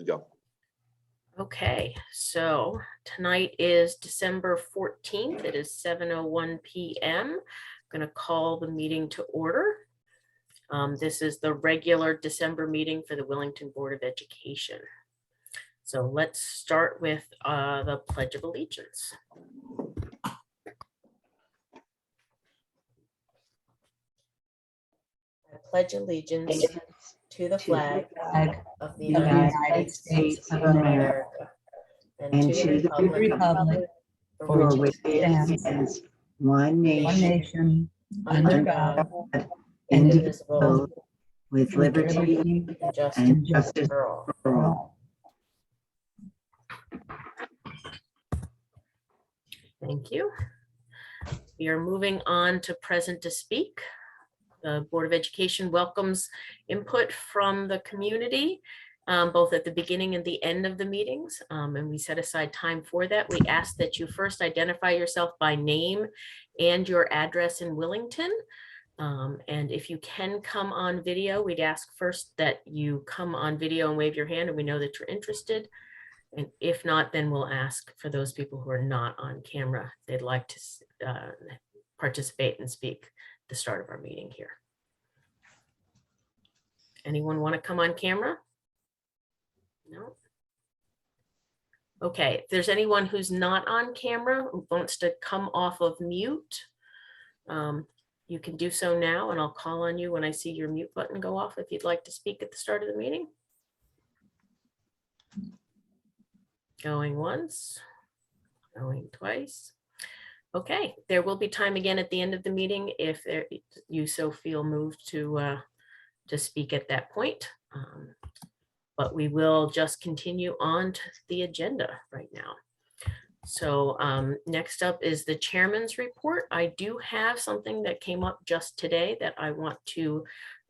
Good to go. Okay, so tonight is December 14th. It is 7:01 p.m. I'm going to call the meeting to order. This is the regular December meeting for the Wellington Board of Education. So let's start with the Pledge of Allegiance. I pledge allegiance to the flag of the United States of America and to the republic for which it stands, one nation, under God, indivisible, with liberty and justice for all. Thank you. We are moving on to present to speak. The Board of Education welcomes input from the community, both at the beginning and the end of the meetings, and we set aside time for that. We ask that you first identify yourself by name and your address in Wellington. And if you can come on video, we'd ask first that you come on video and wave your hand and we know that you're interested. And if not, then we'll ask for those people who are not on camera, if they'd like to participate and speak at the start of our meeting here. Anyone want to come on camera? No? Okay, if there's anyone who's not on camera who wants to come off of mute, you can do so now, and I'll call on you when I see your mute button go off if you'd like to speak at the start of the meeting. Going once, going twice. Okay, there will be time again at the end of the meeting if you so feel moved to speak at that point. But we will just continue on to the agenda right now. So next up is the chairman's report. I do have something that came up just today that I want to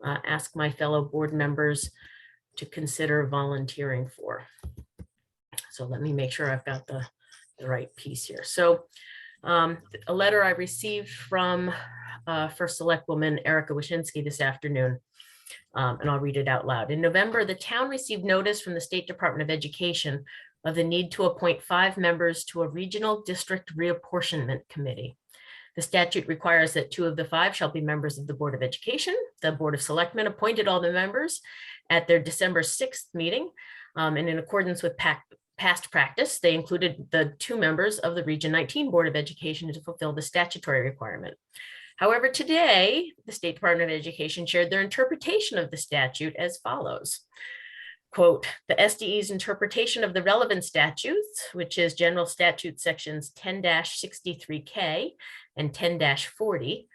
ask my fellow board members to consider volunteering for. So let me make sure I've got the right piece here. So a letter I received from First Select Woman Erica Wyszynski this afternoon, and I'll read it out loud. In November, the town received notice from the State Department of Education of the need to appoint 5 members to a regional district reapportionment committee. The statute requires that 2 of the 5 shall be members of the Board of Education. The Board of Selectmen appointed all the members at their December 6th meeting, and in accordance with past practice, they included the 2 members of the Region 19 Board of Education to fulfill the statutory requirement. However, today, the State Department of Education shared their interpretation of the statute as follows. Quote, the SDE's interpretation of the relevant statutes, which is General Statute Sections 10-63K and 10-40,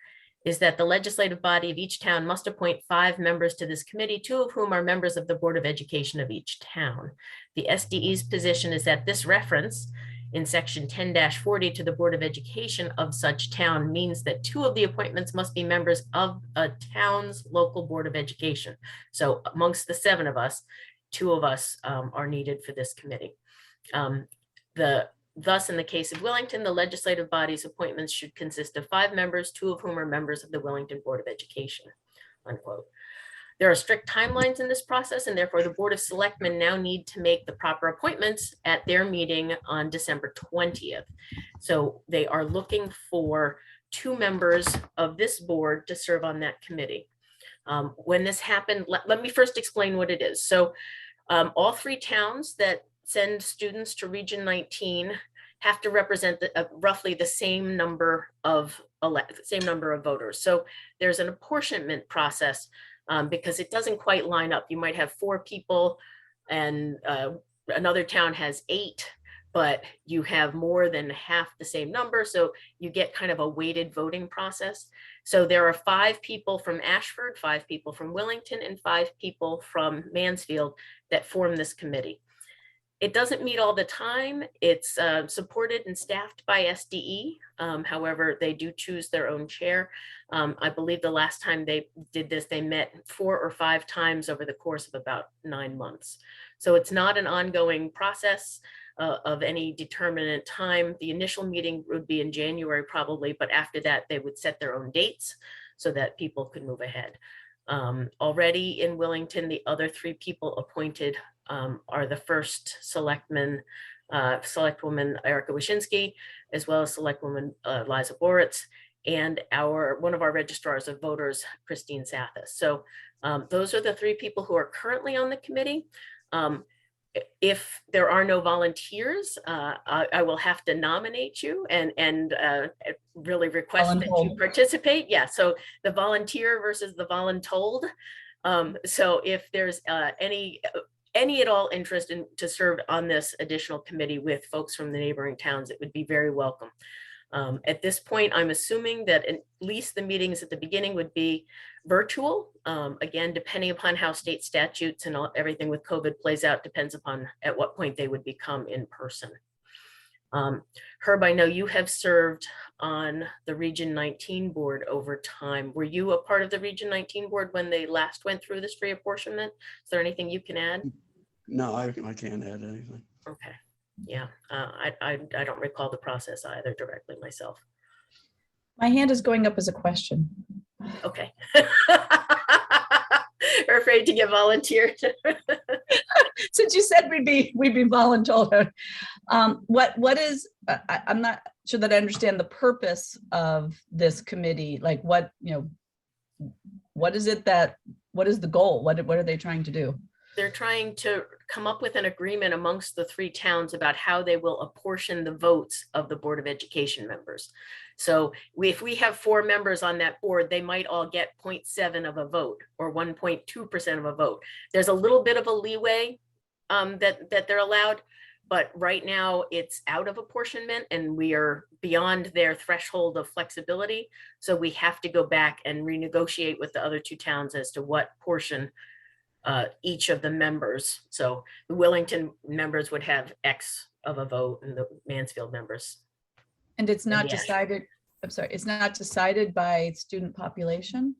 is that the legislative body of each town must appoint 5 members to this committee, 2 of whom are members of the Board of Education of each town. The SDE's position is that this reference in section 10-40 to the Board of Education of such town means that 2 of the appointments must be members of a town's local Board of Education. So amongst the 7 of us, 2 of us are needed for this committee. Thus, in the case of Wellington, the legislative body's appointments should consist of 5 members, 2 of whom are members of the Wellington Board of Education, unquote. There are strict timelines in this process, and therefore the Board of Selectmen now need to make the proper appointments at their meeting on December 20th. So they are looking for 2 members of this board to serve on that committee. When this happened, let me first explain what it is. So all 3 towns that send students to Region 19 have to represent roughly the same number of voters. So there's an apportionment process because it doesn't quite line up. You might have 4 people and another town has 8, but you have more than half the same number. So you get kind of a weighted voting process. So there are 5 people from Ashford, 5 people from Wellington, and 5 people from Mansfield that form this committee. It doesn't meet all the time. It's supported and staffed by SDE. However, they do choose their own chair. I believe the last time they did this, they met 4 or 5 times over the course of about 9 months. So it's not an ongoing process of any determinate time. The initial meeting would be in January probably, but after that they would set their own dates so that people could move ahead. Already in Wellington, the other 3 people appointed are the first selectwoman Erica Wyszynski, as well as selectwoman Liza Boritz, and one of our registrars of voters, Christine Sathis. So those are the 3 people who are currently on the committee. If there are no volunteers, I will have to nominate you and really request that you participate. Yeah, so the volunteer versus the voluntold. So if there's any at all interest in to serve on this additional committee with folks from the neighboring towns, it would be very welcome. At this point, I'm assuming that at least the meetings at the beginning would be virtual. Again, depending upon how state statutes and everything with COVID plays out, depends upon at what point they would become in person. Herb, I know you have served on the Region 19 board over time. Were you a part of the Region 19 board when they last went through this reapportionment? Is there anything you can add? No, I can't add anything. Okay. Yeah, I don't recall the process either directly myself. My hand is going up as a question. Okay. We're afraid to get volunteered. Since you said we'd be voluntold. What is, I'm not sure that I understand the purpose of this committee. Like what is it what is the goal? What are they trying to do? They're trying to come up with an agreement amongst the 3 towns about how they will apportion the votes of the Board of Education members. So if we have 4 members on that board, they might all get 0.7 of a vote or 1.2% of a vote. There's a little bit of a leeway that they're allowed, but right now it's out of apportionment and we are beyond their threshold of flexibility. So we have to go back and renegotiate with the other 2 towns as to what portion each of the members. So the Wellington members would have X of a vote and the Mansfield members. And it's not decided, I'm sorry, it's not decided by student population?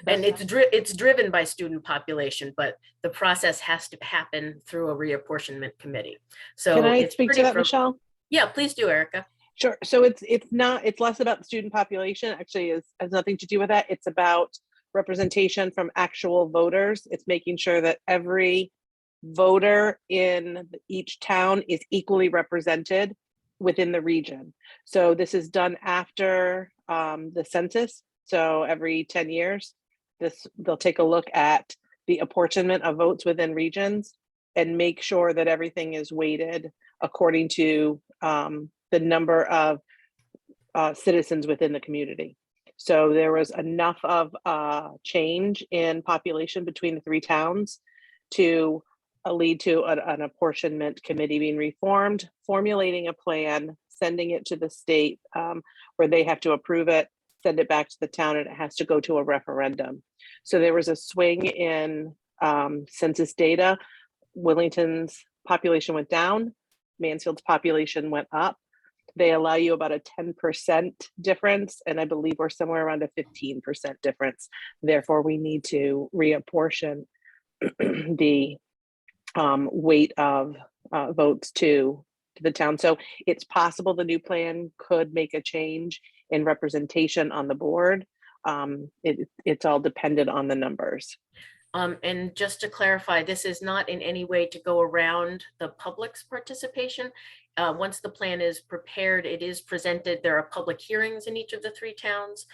And it's driven by student population, but the process has to happen through a reapportionment committee. So can I speak to that, Michelle? Yeah, please do, Erica. Sure. So it's less about the student population. Actually, has nothing to do with that. It's about representation from actual voters. It's making sure that every voter in each town is equally represented within the region. So this is done after the census. So every 10 years, they'll take a look at the apportionment of votes within regions and make sure that everything is weighted according to the number of citizens within the community. So there was enough of change in population between the 3 towns to lead to an apportionment committee being reformed, formulating a plan, sending it to the state where they have to approve it, send it back to the town, and it has to go to a referendum. So there was a swing in census data. Wellington's population went down, Mansfield's population went up. They allow you about a 10% difference, and I believe we're somewhere around a 15% difference. Therefore, we need to reapportion the weight of votes to the town. So it's possible the new plan could make a change in representation on the board. It's all dependent on the numbers. And just to clarify, this is not in any way to go around the public's participation. Once the plan is prepared, it is presented. There are public hearings in each of the 3 towns.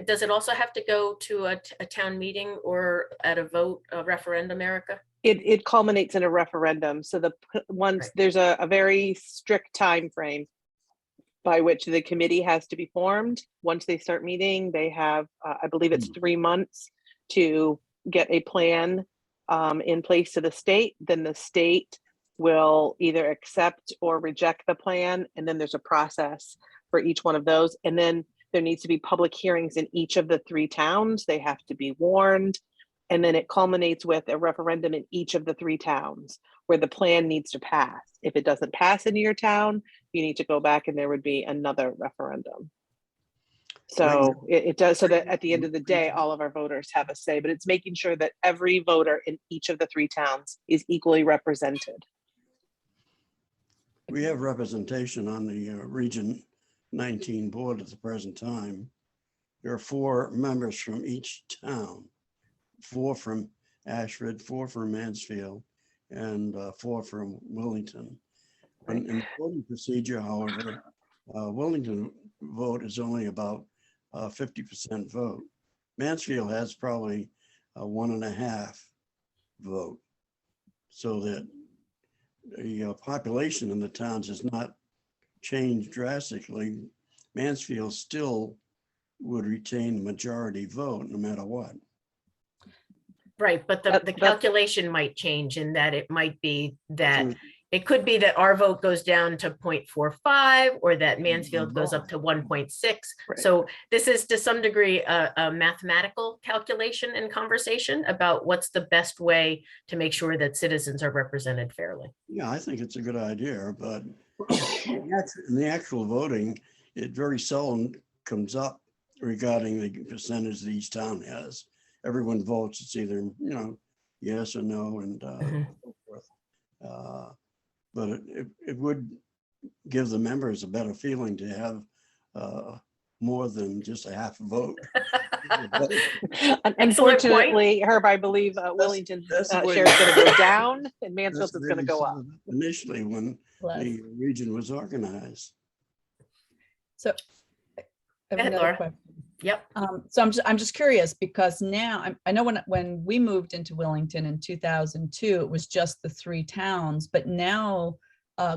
Does it also have to go to a town meeting or at a vote, a referendum, Erica? It culminates in a referendum. So once there's a very strict time frame by which the committee has to be formed. Once they start meeting, they have, I believe it's 3 months to get a plan in place to the state. Then the state will either accept or reject the plan. And then there's a process for each one of those. And then there needs to be public hearings in each of the 3 towns. They have to be warned. And then it culminates with a referendum in each of the 3 towns where the plan needs to pass. If it doesn't pass in your town, you need to go back and there would be another referendum. So it does, so that at the end of the day, all of our voters have a say, but it's making sure that every voter in each of the 3 towns is equally represented. We have representation on the Region 19 board at the present time. There are 4 members from each town. 4 from Ashford, 4 from Mansfield, and 4 from Wellington. In the voting procedure, however, Wellington vote is only about 50% vote. Mansfield has probably 1.5 vote, so that the population in the towns has not changed drastically. Mansfield still would retain the majority vote no matter what. Right, but the That's- calculation might change in that it might be that it could be that our vote goes down to 0.45 or that Mansfield goes up to 1.6. Right. So this is to some degree a mathematical calculation and conversation about what's the best way to make sure that citizens are represented fairly. Yeah, I think it's a good idea, but in the actual voting, it very seldom comes up regarding the percentage that each town has. Everyone votes, it's either, yes or no, and so forth. But it would give the members a better feeling to have more than just a half vote. Unfortunately, Herb, I believe Wellington that's the way- share is going to go down and Mansfield That's is the going to way we go saw up. it initially when the region was organized. So I have ahead, another Laura. question. Yep. So I'm just curious because now I know when we moved into Wellington in 2002, it was just the 3 towns, but now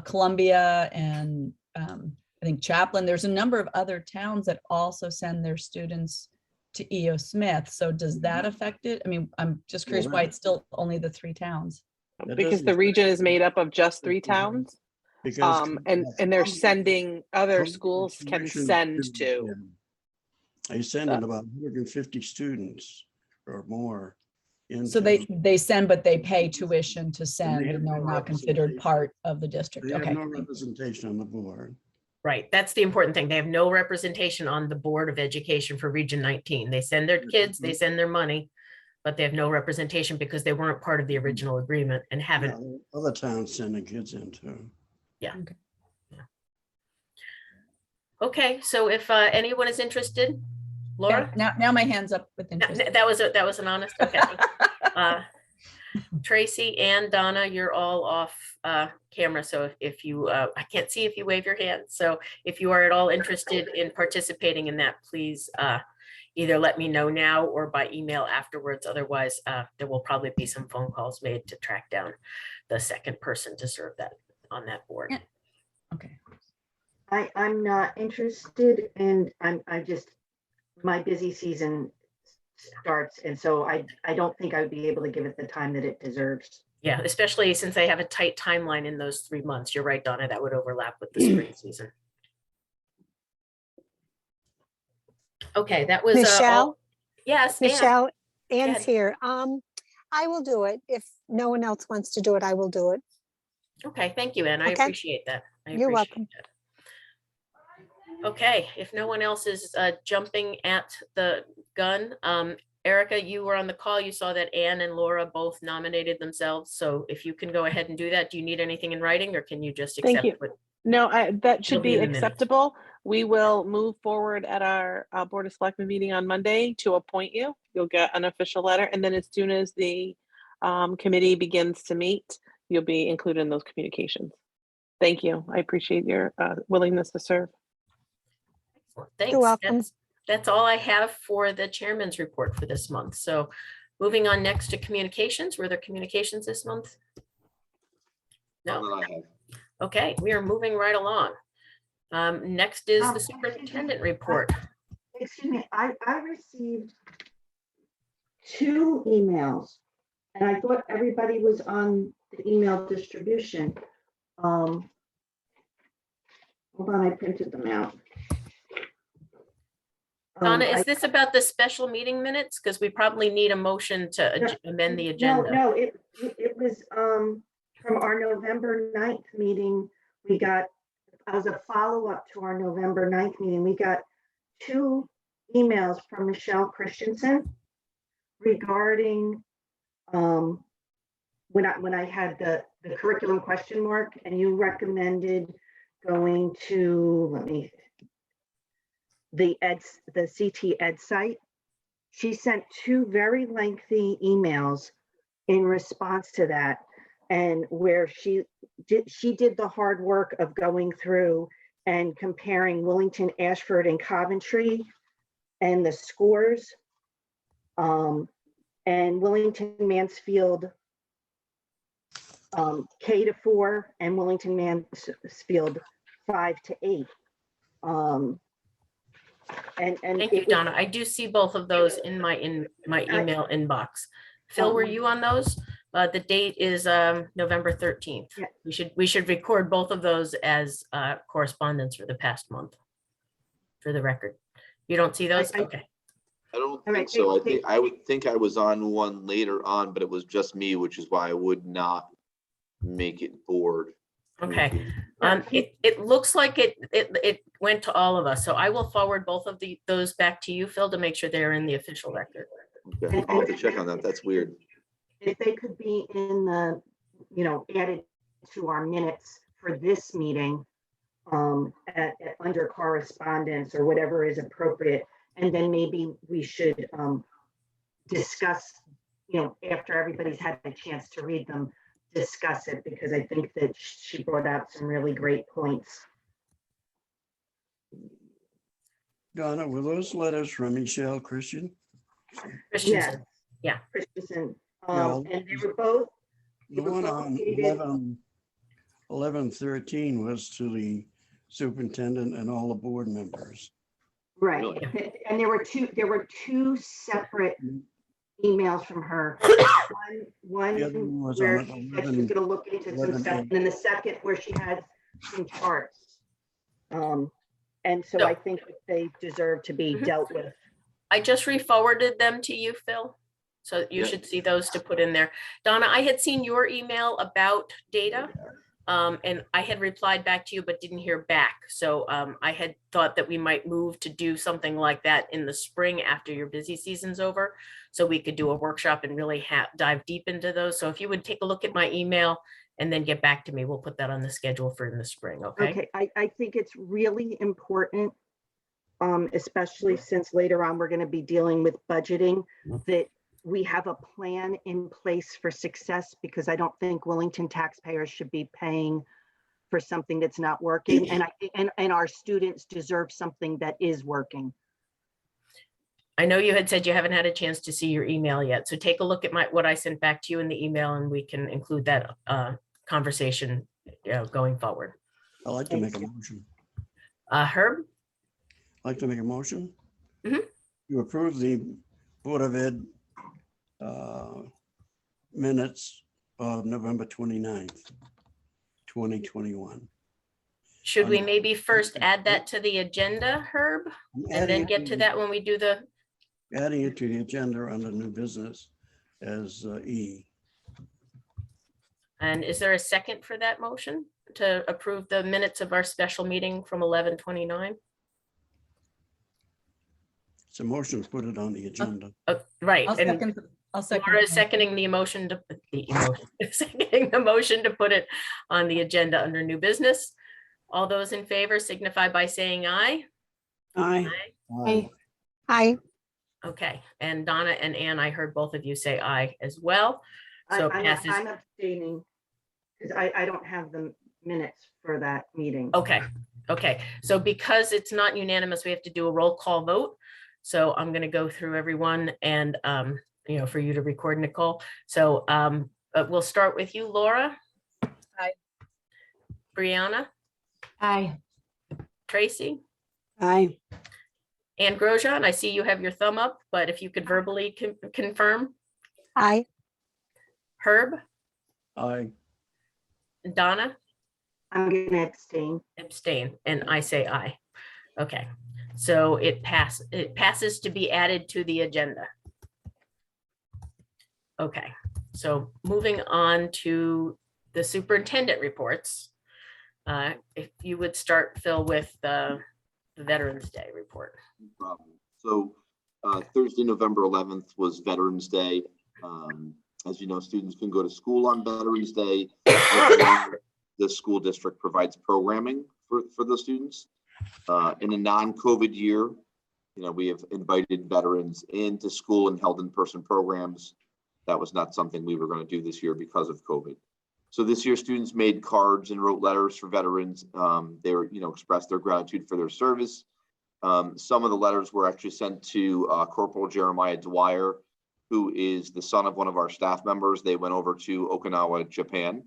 Columbia and I think Chaplin, there's a number of other towns that also send their students to E.O. Smith. So does that affect it? I mean, I'm just curious why it's still only the 3 towns. That Because doesn't the region affect is made up of just 3 towns. Because And they're sending, other Columbia schools can tuition send students, to. yeah. They send in about 150 students or more. So they send, but they pay tuition to send, have and they're no not considered representation. part of the district. They have Okay. no representation on the board. Right, that's the important thing. They have no representation on the Board of Education for Region 19. They send their kids, they send their money, but they have no representation because they weren't part of the original agreement and haven't. Yeah, other towns sending kids into. Okay, so if anyone is interested, Laura? Now my hand's up with interest. That was an honest, okay. Tracy and Donna, you're all off camera, so if you, I can't see if you wave your hand. So if you are at all interested in participating in that, please either let me know now or by email afterwards. Otherwise, there will probably be some phone calls made to track down the second person to serve that on that board. Yeah. Okay. I'm not interested, and my busy season starts, and so I don't think I would be able to give it the time that it deserves. Yeah, especially since they have a tight timeline in those 3 months. You're right, Donna, that would overlap with the spring season. Okay, that was Michelle? Yes, Ann. Michelle, Ann's ahead. here. I will do it. If no one else wants to do it, I will do it. Okay, thank you, Ann. I Okay. appreciate that. You're welcome. that. Okay, if no one else is jumping at the gun, Erica, you were on the call. You saw that Ann and Laura both nominated themselves. So if you can go ahead and do that, do you need anything in writing or can you just Thank accept you. what? No, that should It'll be be in the minutes. acceptable. We will move forward at our Board of Selectmen meeting on Monday to appoint you. You'll get an official letter, and then as soon as the committee begins to meet, you'll be included in those communications. Thank you. I appreciate your willingness to serve. Thanks. welcome. That's all I have for the chairman's report for this month. So moving on next to communications. Were there communications this month? No. Okay, we are moving right along. Next is the superintendent report. Excuse me, I received 2 emails, and I thought everybody was on the email distribution. Hold on, I printed them out. Donna, is this about the special meeting minutes? Because we probably need a motion to amend the agenda. No, it was from our November 9th meeting. We got, as a follow-up to our November 9th meeting, we got 2 emails from Michelle Christensen regarding when I had the curriculum question mark, and you recommended going to, the CT Ed site. she sent two very lengthy emails in response to that, and where she did the hard work of going through and comparing Willington, Ashford, and Coventry and the scores, and Willington, Mansfield, K-4, and Willington, Mansfield 5-8. And Thank you, Donna. I do see both of those in my email inbox. Phil, were you on those? The date is November 13th. Yeah. We should record both of those as correspondence for the past month for the record. You don't see those? Okay. I don't All think right, so. they- I would think I was on one later on, but it was just me, which is why I would not make it board. Okay. communicated. It looks like it went to all of us. So I will forward both of those back to you, Phil, to make sure they're in the official record. Okay, I'll have to check on that. That's weird. if they could be in the, added to our minutes for this meeting, under correspondence or whatever is appropriate. And then maybe we should discuss, after everybody's had a chance to read them, discuss it, because I think that she brought out some really great points. Donna, were those letters from Michelle Christian? Christensen. Yeah. Christensen, Yeah, and they were both, The one on dated- 11/13 was to the superintendent and all the board members. right. Really? And there were two separate emails from her. One The other one was where on she said she was gonna look into some 11, stuff, and then the second where she had some charts. And so So- I think that they deserve to be Mhm. dealt with. I just re-forwarded them to you, Phil. So you Yeah. should see those to put in there. Donna, I had seen your email about data. And I had replied back to you, but didn't hear back. So I had thought that we might move to do something like that in the spring after your busy season's over. So we could do a workshop and really dive deep into those. So if you would take a look at my email and then get back to me, we'll put that on the schedule for in the spring, okay? Okay, I think it's really important, especially since later on we're gonna be dealing with budgeting, that we have a plan in place for success, because I don't think Willington taxpayers should be paying for something that's not working. And our students deserve something that is working. I know you had said you haven't had a chance to see your email yet. So take a look at what I sent back to you in the email, and we can include that conversation going forward. I'd like to make a motion. Herb? I'd like to make a motion. Mhm. You approve the Board of Ed minutes of November 29th, 2021. Should we I'm- maybe first add that to the agenda, Herb? I'm And adding then it get to that when we do the, Adding it to the agenda under new business as E. and is there a second for that motion to approve the minutes of our special meeting from 11/29? It's a motion to put it on the agenda. Right, I'll and second. I'll second. Laura is seconding the emotion to, seconding the motion to put it on the agenda under new business. All those in favor signify by saying aye. Aye. Aye. Aye. Okay, and Donna and Ann, I heard both of you say aye as well. So it I'm passes. I'm abstaining, because I don't have the minutes for that meeting. Okay, okay. So because it's not unanimous, we have to do a roll call vote. So I'm going to go through everyone and, for you to record, Nicole. So we'll start with you, Laura. Aye. Brianna, Aye. Tracy, Aye. and Grosjean. I see you have your thumb up, but if you could verbally confirm. Aye. Herb, Aye. Donna, I'm gonna abstain, and I say aye. Okay, so it passes to be added to the agenda. Okay, so moving on to the superintendent reports. If you would start, Phil, with the Veterans Day report. No problem. So Thursday, November 11th was Veterans Day. As you know, students can go to school on Veterans Day. The school district provides programming for the students. In a non-COVID year, We have invited veterans into school and held in-person programs. That was not something we were going to do this year because of COVID. So this year, students made cards and wrote letters for veterans. They were, expressed their gratitude for their service. Some of the letters were actually sent to Corporal Jeremiah Dwyer, who is the son of one of our staff members. They went over to Okinawa, Japan.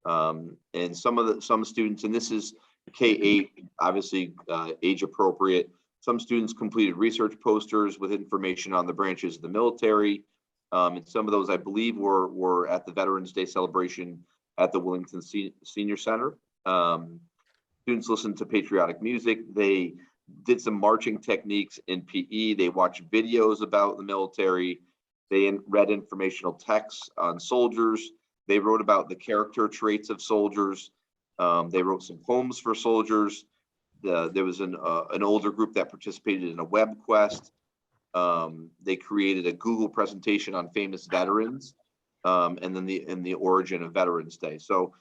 And some students, and this is K-8, obviously age appropriate. Some students completed research posters with information on the branches of the military. And some of those, I believe, were at the Veterans Day celebration at the Willington Senior Center. Students listened to patriotic music. They did some marching techniques in PE. They watched videos about the military. They read informational texts on soldiers. They wrote about the character traits of soldiers. They wrote some poems for soldiers. There was an older group that participated in a web quest. They created a Google presentation on famous veterans, and then the origin of Veterans Day. So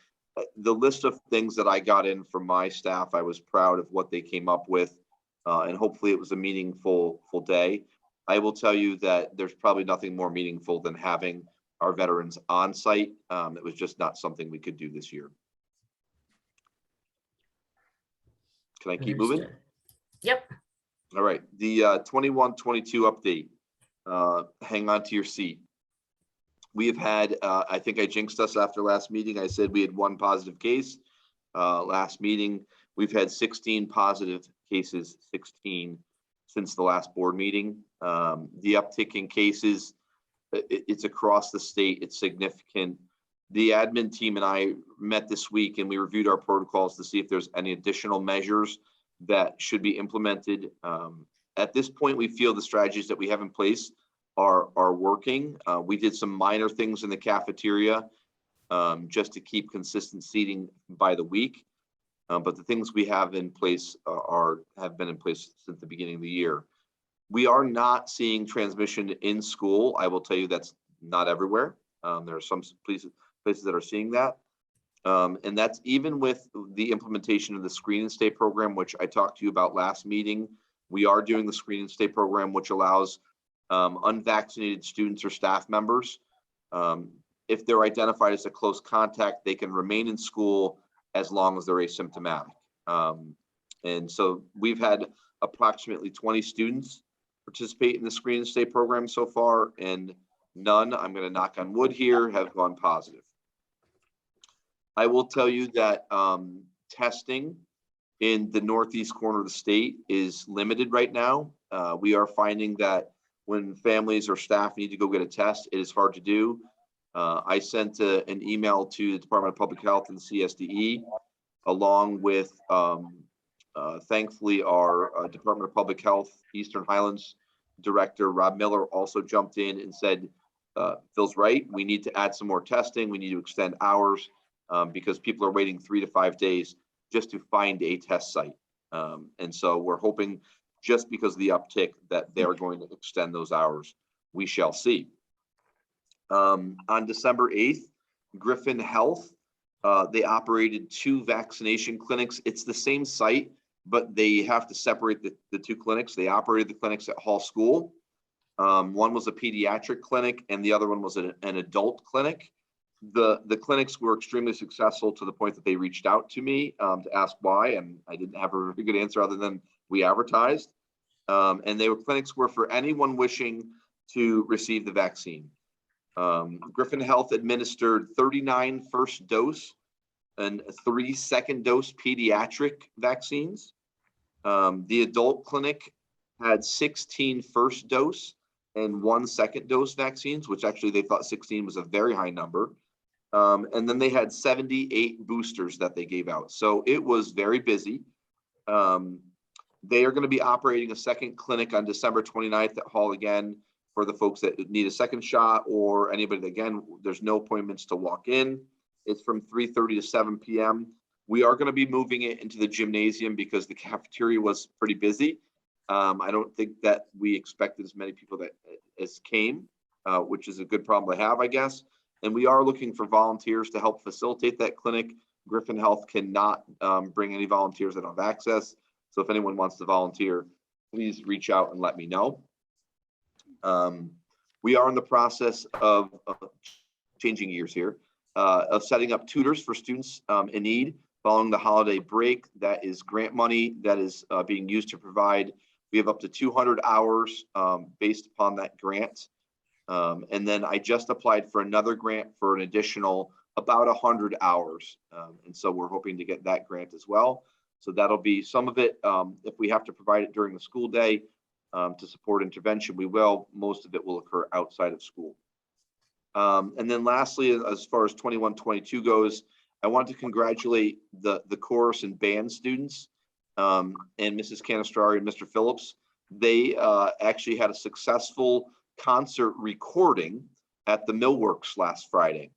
the list of things that I got in from my staff, I was proud of what they came up with, and hopefully it was a meaningful day. I will tell you that there's probably nothing more meaningful than having our veterans on site. It was just not something we could do this year. Can I keep moving? Understood. Yep. All right, the 21-22 update. Hang on to your seat. We have had, I think I jinxed us after last meeting. I said we had one positive case. Last meeting, we've had 16 positive cases, 16 since the last board meeting. The uptick in cases, it's across the state. It's significant. The admin team and I met this week and we reviewed our protocols to see if there's any additional measures that should be implemented. At this point, we feel the strategies that we have in place are working. We did some minor things in the cafeteria just to keep consistent seating by the week. But the things we have in place have been in place since the beginning of the year. We are not seeing transmission in school. I will tell you that's not everywhere. There are some places that are seeing that. And that's even with the implementation of the Screen and Stay program, which I talked to you about last meeting. We are doing the Screen and Stay program, which allows unvaccinated students or staff members, if they're identified as a close contact, they can remain in school as long as they're asymptomatic. And so we've had approximately 20 students participate in the Screen and Stay program so far, and none, I'm going to knock on wood here, have gone positive. I will tell you that testing in the northeast corner of the state is limited right now. We are finding that when families or staff need to go get a test, it is hard to do. I sent an email to the Department of Public Health and CSDE, along with, thankfully, our Department of Public Health Eastern Highlands Director, Rob Miller, also jumped in and said, Phil's right, we need to add some more testing. We need to extend hours because people are waiting 3 to 5 days just to find a test site. And so we're hoping, just because of the uptick, that they're going to extend those hours. We shall see. On December 8th, Griffin Health, they operated 2 vaccination clinics. It's the same site, but they have to separate the 2 clinics. They operated the clinics at Hall School. One was a pediatric clinic and the other one was an adult clinic. The clinics were extremely successful to the point that they reached out to me to ask why, and I didn't have a very good answer other than we advertised. And clinics were for anyone wishing to receive the vaccine. Griffin Health administered 39 first dose and 3 second dose pediatric vaccines. The adult clinic had 16 first dose and 1 second dose vaccines, which actually they thought 16 was a very high number. And then they had 78 boosters that they gave out. So it was very busy. They are going to be operating a second clinic on December 29th at Hall again for the folks that need a second shot, or anybody that, again, there's no appointments to walk in. It's from 3:30 to 7 p.m. We are going to be moving it into the gymnasium because the cafeteria was pretty busy. I don't think that we expected as many people as came, which is a good problem to have, I guess. And we are looking for volunteers to help facilitate that clinic. Griffin Health cannot bring any volunteers that don't have access. So if anyone wants to volunteer, please reach out and let me know. We are in the process of changing gears here, of setting up tutors for students in need following the holiday break. That is grant money that is being used to provide. We have up to 200 hours based upon that grant. And then I just applied for another grant for an additional about 100 hours. And so we're hoping to get that grant as well. So that'll be some of it. If we have to provide it during the school day to support intervention, we will. Most of it will occur outside of school. And then lastly, as far as 21-22 goes, I want to congratulate the chorus and band students and Mrs. Canistrari and Mr. Phillips. They actually had a successful concert recording at the Millworks last Friday.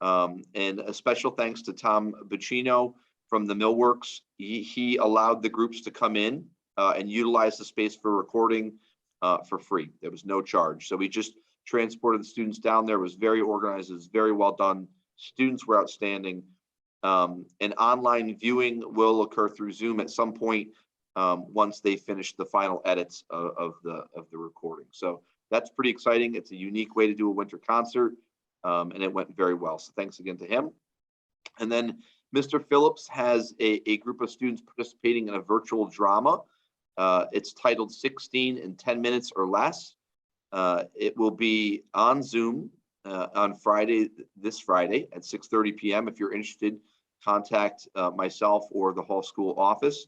And a special thanks to Tom Bacino from the Millworks. He allowed the groups to come in and utilize the space for recording for free. There was no charge. So we just transported the students down there. It was very organized. It was very well done. Students were outstanding. And online viewing will occur through Zoom at some point once they finish the final edits of the recording. So that's pretty exciting. It's a unique way to do a winter concert, and it went very well. So thanks again to him. And then Mr. Phillips has a group of students participating in a virtual drama. It's titled 16 in 10 minutes or less. It will be on Zoom on Friday, this Friday at 6:30 p.m. If you're interested, contact myself or the Hall School office.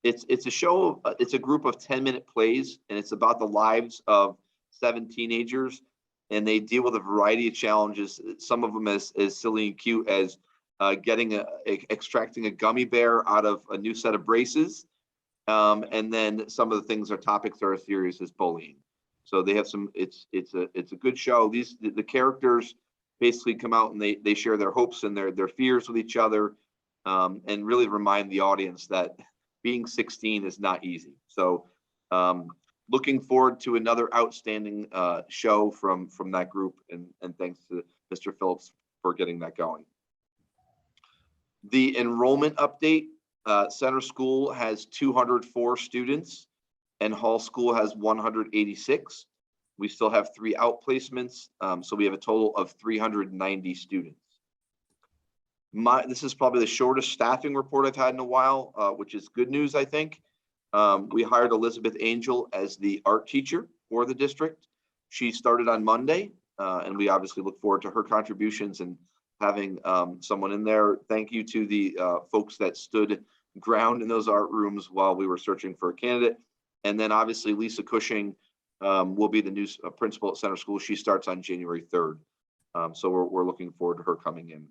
It's a show, it's a group of 10-minute plays, and it's about the lives of 7 teenagers, and they deal with a variety of challenges. Some of them as silly and cute as extracting a gummy bear out of a new set of braces. And then some of the things or topics are as serious as bullying. So they have some, it's a good show. The characters basically come out and they share their hopes and their fears with each other, and really remind the audience that being 16 is not easy. So looking forward to another outstanding show from that group, and thanks to Mr. Phillips for getting that going. The enrollment update, Center School has 204 students and Hall School has 186. We still have 3 outplacements, so we have a total of 390 students. This is probably the shortest staffing report I've had in a while, which is good news, I think. We hired Elizabeth Angel as the art teacher for the district. She started on Monday, and we obviously look forward to her contributions and having someone in there. Thank you to the folks that stood ground in those art rooms while we were searching for a candidate. And then obviously Lisa Cushing will be the new principal at Center School. She starts on January 3rd. So we're looking forward to her coming in.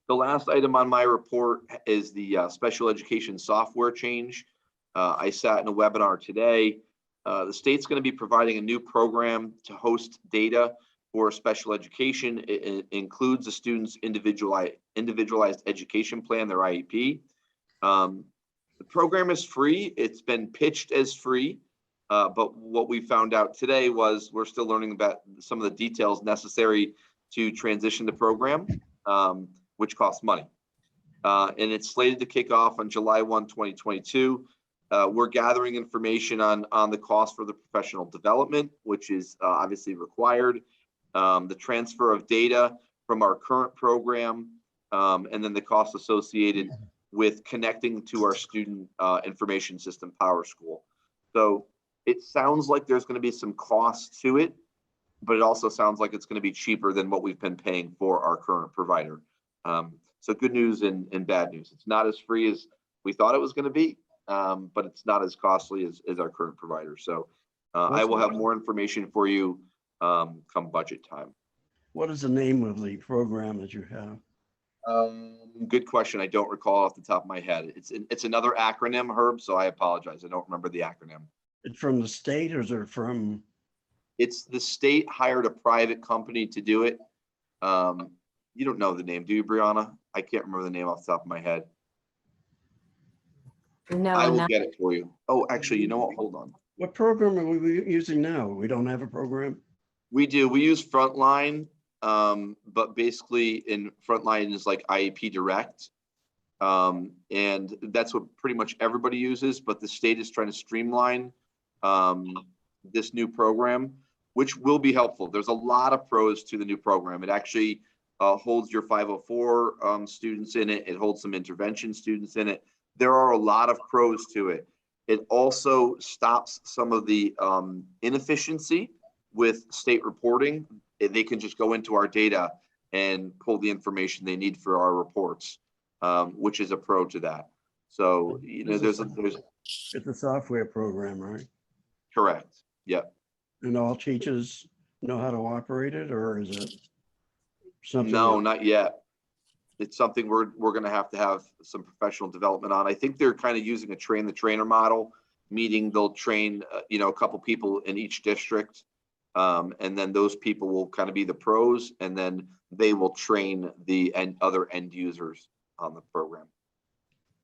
The last item on my report is the special education software change. I sat in a webinar today. The state's going to be providing a new program to host data for special education. It includes the student's individualized education plan, their IEP. The program is free. It's been pitched as free, but what we found out today was we're still learning about some of the details necessary to transition the program, which costs money. And it's slated to kick off on July 1, 2022. We're gathering information on the cost for the professional development, which is obviously required, the transfer of data from our current program, and then the costs associated with connecting to our student information system, PowerSchool. So it sounds like there's going to be some cost to it, but it also sounds like it's going to be cheaper than what we've been paying for our current provider. So good news and bad news. It's not as free as we thought it was going to be, but it's not as costly as our current provider. So I will have more information for you come budget time. What is the name of the program that you have? Good question. I don't recall off the top of my head. It's another acronym, Herb, so I apologize. I don't remember the acronym. It's from the state, or is it from? It's the state hired a private company to do it. You don't know the name, do you, Brianna? I can't remember the name off the top of my head. No, I will get it for you. Oh, actually, you know what? Hold on. What program are we using now? We don't have a program? We do. We use Frontline, but basically in Frontline is like IEP Direct. And that's what pretty much everybody uses, but the state is trying to streamline this new program, which will be helpful. There's a lot of pros to the new program. It actually holds your 504 students in it. It holds some intervention students in it. There are a lot of pros to it. It also stops some of the inefficiency with state reporting. They can just go into our data and pull the information they need for our reports, which is a pro to that. So, you know, there's It's a software program, right? correct. Yep. And all teachers know how to operate it, or is it something? No, not yet. It's something we're going to have some professional development on. I think they're kind of using a train the trainer model, meaning they'll train, you know, a couple people in each district. And then those people will kind of be the pros, and then they will train the other end users on the program.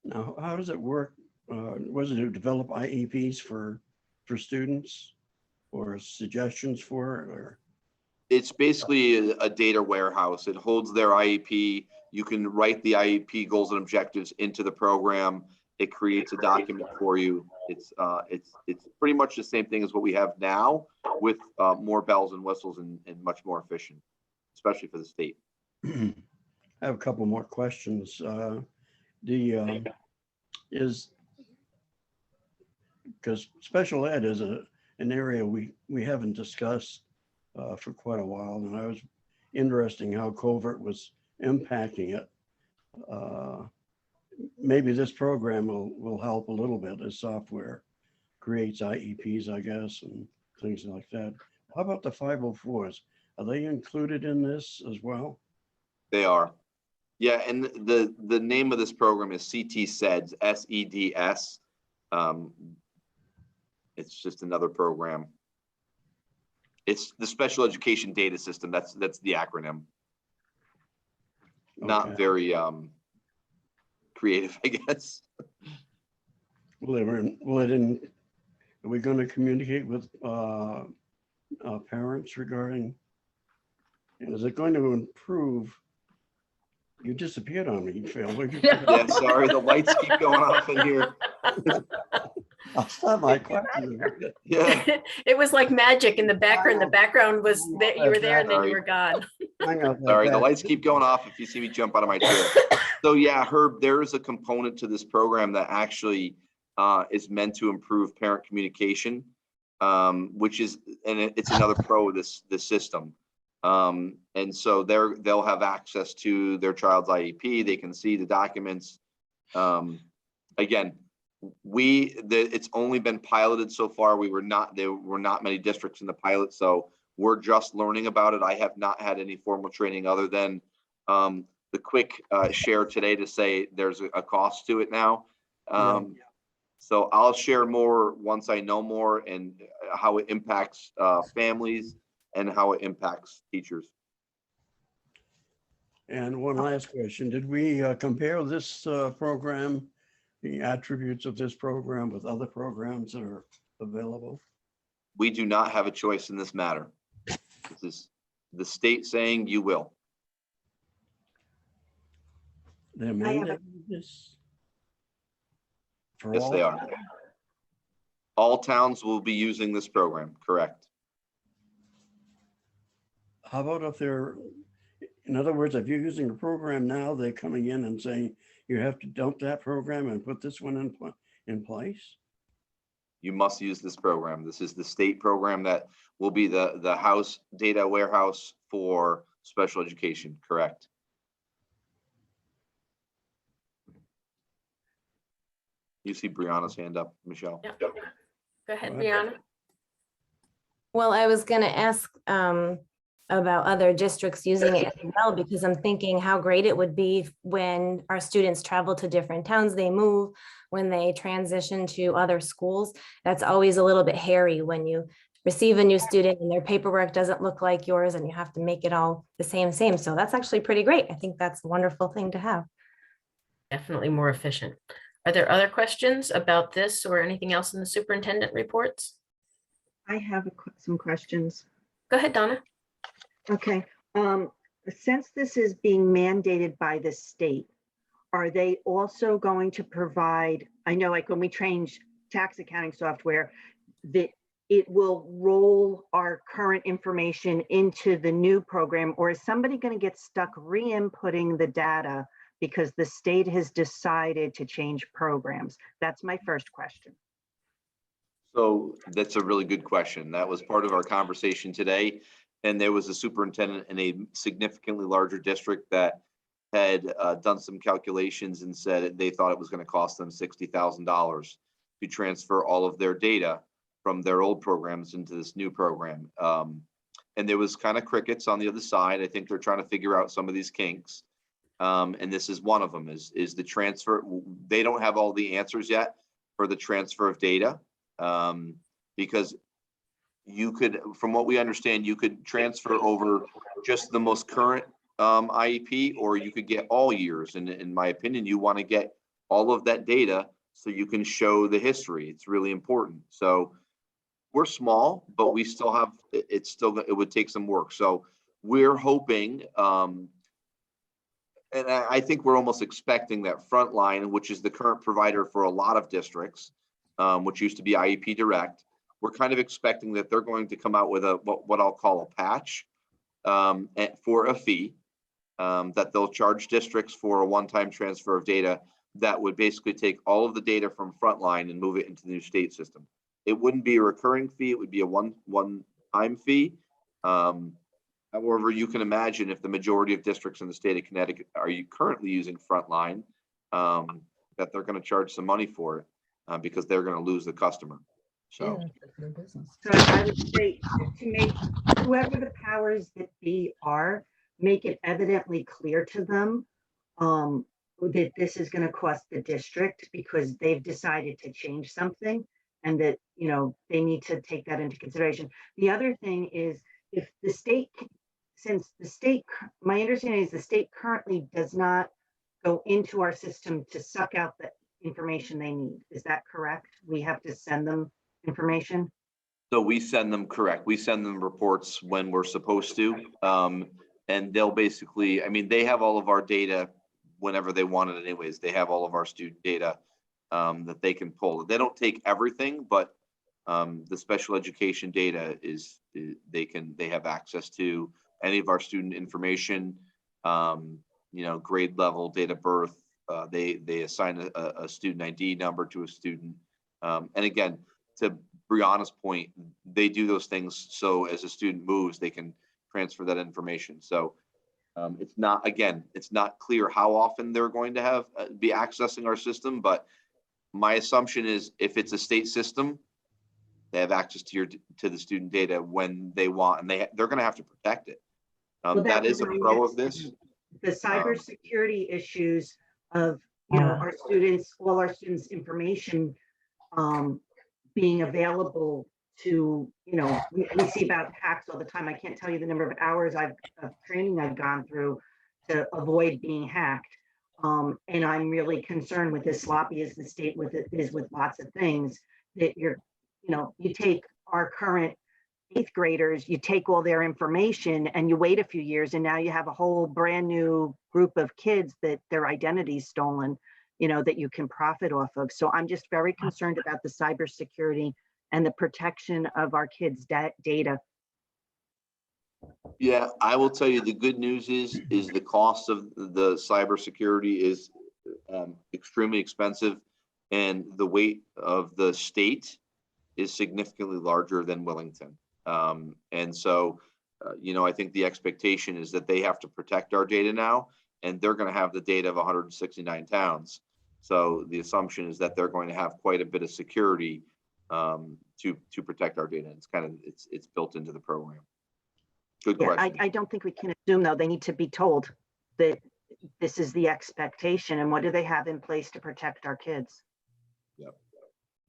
Now, how does it work? Was it to develop IEPs for students, or suggestions for it, or? It's basically a data warehouse. It holds their IEP. You can write the IEP goals and objectives into the program. It creates a document for you. It's pretty much the same thing as what we have now, with more bells and whistles and much more efficient, especially for the state. I have a couple more questions. Because special ed is an area we haven't discussed for quite a while, and I was interesting how COVID was impacting it. Maybe this program will help a little bit as software creates IEPs, I guess, and things like that. How about the 504s? Are they included in this as well? They are. Yeah, and the name of this program is CT SEDS, SEDS. It's just another program. It's the Special Education Data System. That's the acronym. Not Okay. very creative, I guess. Are we going to communicate with parents regarding, is it going to improve? You disappeared on me, Phil. Where'd you go? Yeah, sorry, the lights keep going off in here. I'll stop my question. Yeah, It was like magic in the background. The background was that you were there and then you were gone. Hang on, sorry, the lights keep going off if you see me jump out of my chair. So yeah, Herb, there is a component to this program that actually is meant to improve parent communication, which is, and it's another pro of this system. And so they'll have access to their child's IEP. They can see the documents. Again, it's only been piloted so far. There were not many districts in the pilot, so we're just learning about it. I have not had any formal training other than the quick share today to say there's a cost to it now. So I'll share more once I know more and how it impacts families and how it impacts teachers. And one last question. Did we compare this program, the attributes of this program, with other programs that are available? We do not have a choice in this matter. This is the state saying you will. They're mandating this? For Yes, all? they are. All towns will be using this program, correct? How about if they're, in other words, if you're using a program now, they're coming in and saying you have to dump that program and put this one in place? You must use this program. This is the state program that will be the house data warehouse for special education, correct? You see Brianna's hand up, Michelle. Yeah. Go ahead, Go ahead. Brianna. Well, I was going to ask about other districts using it as well, because I'm thinking how great it would be when our students travel to different towns, they move, when they transition to other schools. That's always a little bit hairy when you receive a new student and their paperwork doesn't look like yours and you have to make it all the same. So that's actually pretty great. I think that's a wonderful thing to have. Definitely more efficient. Are there other questions about this or anything else in the superintendent reports? I have some questions. Go ahead, Donna. Okay, since this is being mandated by the state, are they also going to provide, I know like when we change tax accounting software, that it will roll our current information into the new program, or is somebody going to get stuck re-inputting the data because the state has decided to change programs? That's my first question. So that's a really good question. That was part of our conversation today. And there was a superintendent in a significantly larger district that had done some calculations and said they thought it was going to cost them $60,000 to transfer all of their data from their old programs into this new program. And there was kind of crickets on the other side. I think they're trying to figure out some of these kinks. And this is one of them, is the transfer. They don't have all the answers yet for the transfer of data, because you could, from what we understand, you could transfer over just the most current IEP, or you could get all years. And in my opinion, you want to get all of that data so you can show the history. It's really important. So we're small, but we still have, it would take some work. So we're hoping, and I think we're almost expecting that Frontline, which is the current provider for a lot of districts, which used to be IEP Direct, we're kind of expecting that they're going to come out with a what I'll call a patch for a fee that they'll charge districts for a one-time transfer of data that would basically take all of the data from Frontline and move it into the new state system. It wouldn't be a recurring fee, it would be a one-time fee. However, you can imagine if the majority of districts in the state of Connecticut are currently using Frontline, that they're going to charge some money for it because they're going to lose the customer. So, So I would say to make whoever the powers that be are, make it evidently clear to them that this is going to cost the district because they've decided to change something, and that, you know, they need to take that into consideration. The other thing is, if the state, since the state, my understanding is the state currently does not go into our system to suck out the information they need. Is that correct? We have to send them information? so we send them, correct. We send them reports when we're supposed to. And they'll basically, I mean, they have all of our data whenever they want it anyways. They have all of our student data that they can pull. They don't take everything, but the special education data is, they have access to any of our student information, grade level, date of birth. They assign a student ID number to a student. And again, to Brianna's point, they do those things so as a student moves, they can transfer that information. So it's not clear how often they're going to have be accessing our system, but my assumption is if it's a state system, they have access to the student data when they want, and they're going to have to protect it. That is a pro of this. The cybersecurity issues of, our students, all our students' information being available to, we see about hacks all the time. I can't tell you the number of hours of training I've gone through to avoid being hacked. And I'm really concerned with as sloppy as the state is with lots of things, that you take our current 8th graders, you take all their information and you wait a few years, and now you have a whole brand new group of kids that their identity's stolen, that you can profit off of. So I'm just very concerned about the cybersecurity and the protection of our kids' data. Yeah, I will tell you, the good news is the cost of the cybersecurity is extremely expensive, and the weight of the state is significantly larger than Wellington. And so, I think the expectation is that they have to protect our data now, and they're going to have the data of 169 towns. So the assumption is that they're going to have quite a bit of security to protect our data. It's built into the program. Good question. I don't think we can assume, though. They need to be told that this is the expectation, and what do they have in place to protect our kids? Yep.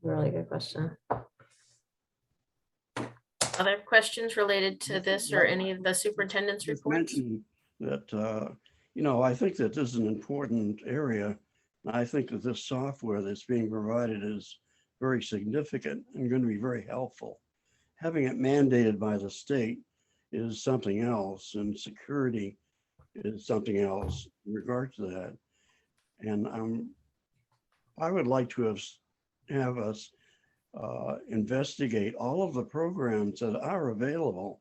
Really good question. Other questions related to this or any of the superintendent's Just reports? mention that, I think that this is an important area. I think that this software that's being provided is very significant and going to be very helpful. Having it mandated by the state is something else, and security is something else in regard to that. And I would like to have us investigate all of the programs that are available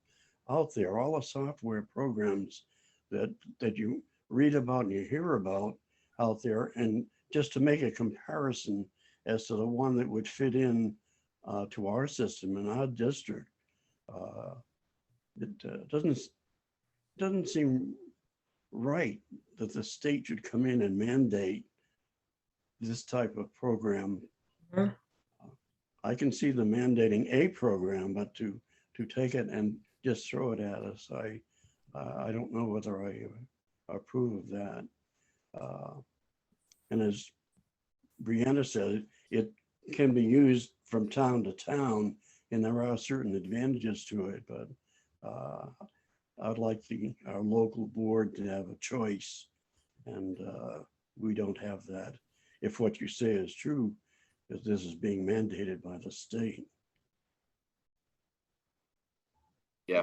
out there, all the software programs that you read about and you hear about out there, and just to make a comparison as to the one that would fit in to our system in our district. It doesn't seem right that the state should come in and mandate this type of program. Mhm. I can see the mandating a program, but to take it and just throw it at us, I don't know whether I approve of that. And as Brianna said, it can be used from town to town, and there are certain advantages to it, but I'd like our local board to have a choice, and we don't have that. If what you say is true, that this is being mandated by the state. Yeah,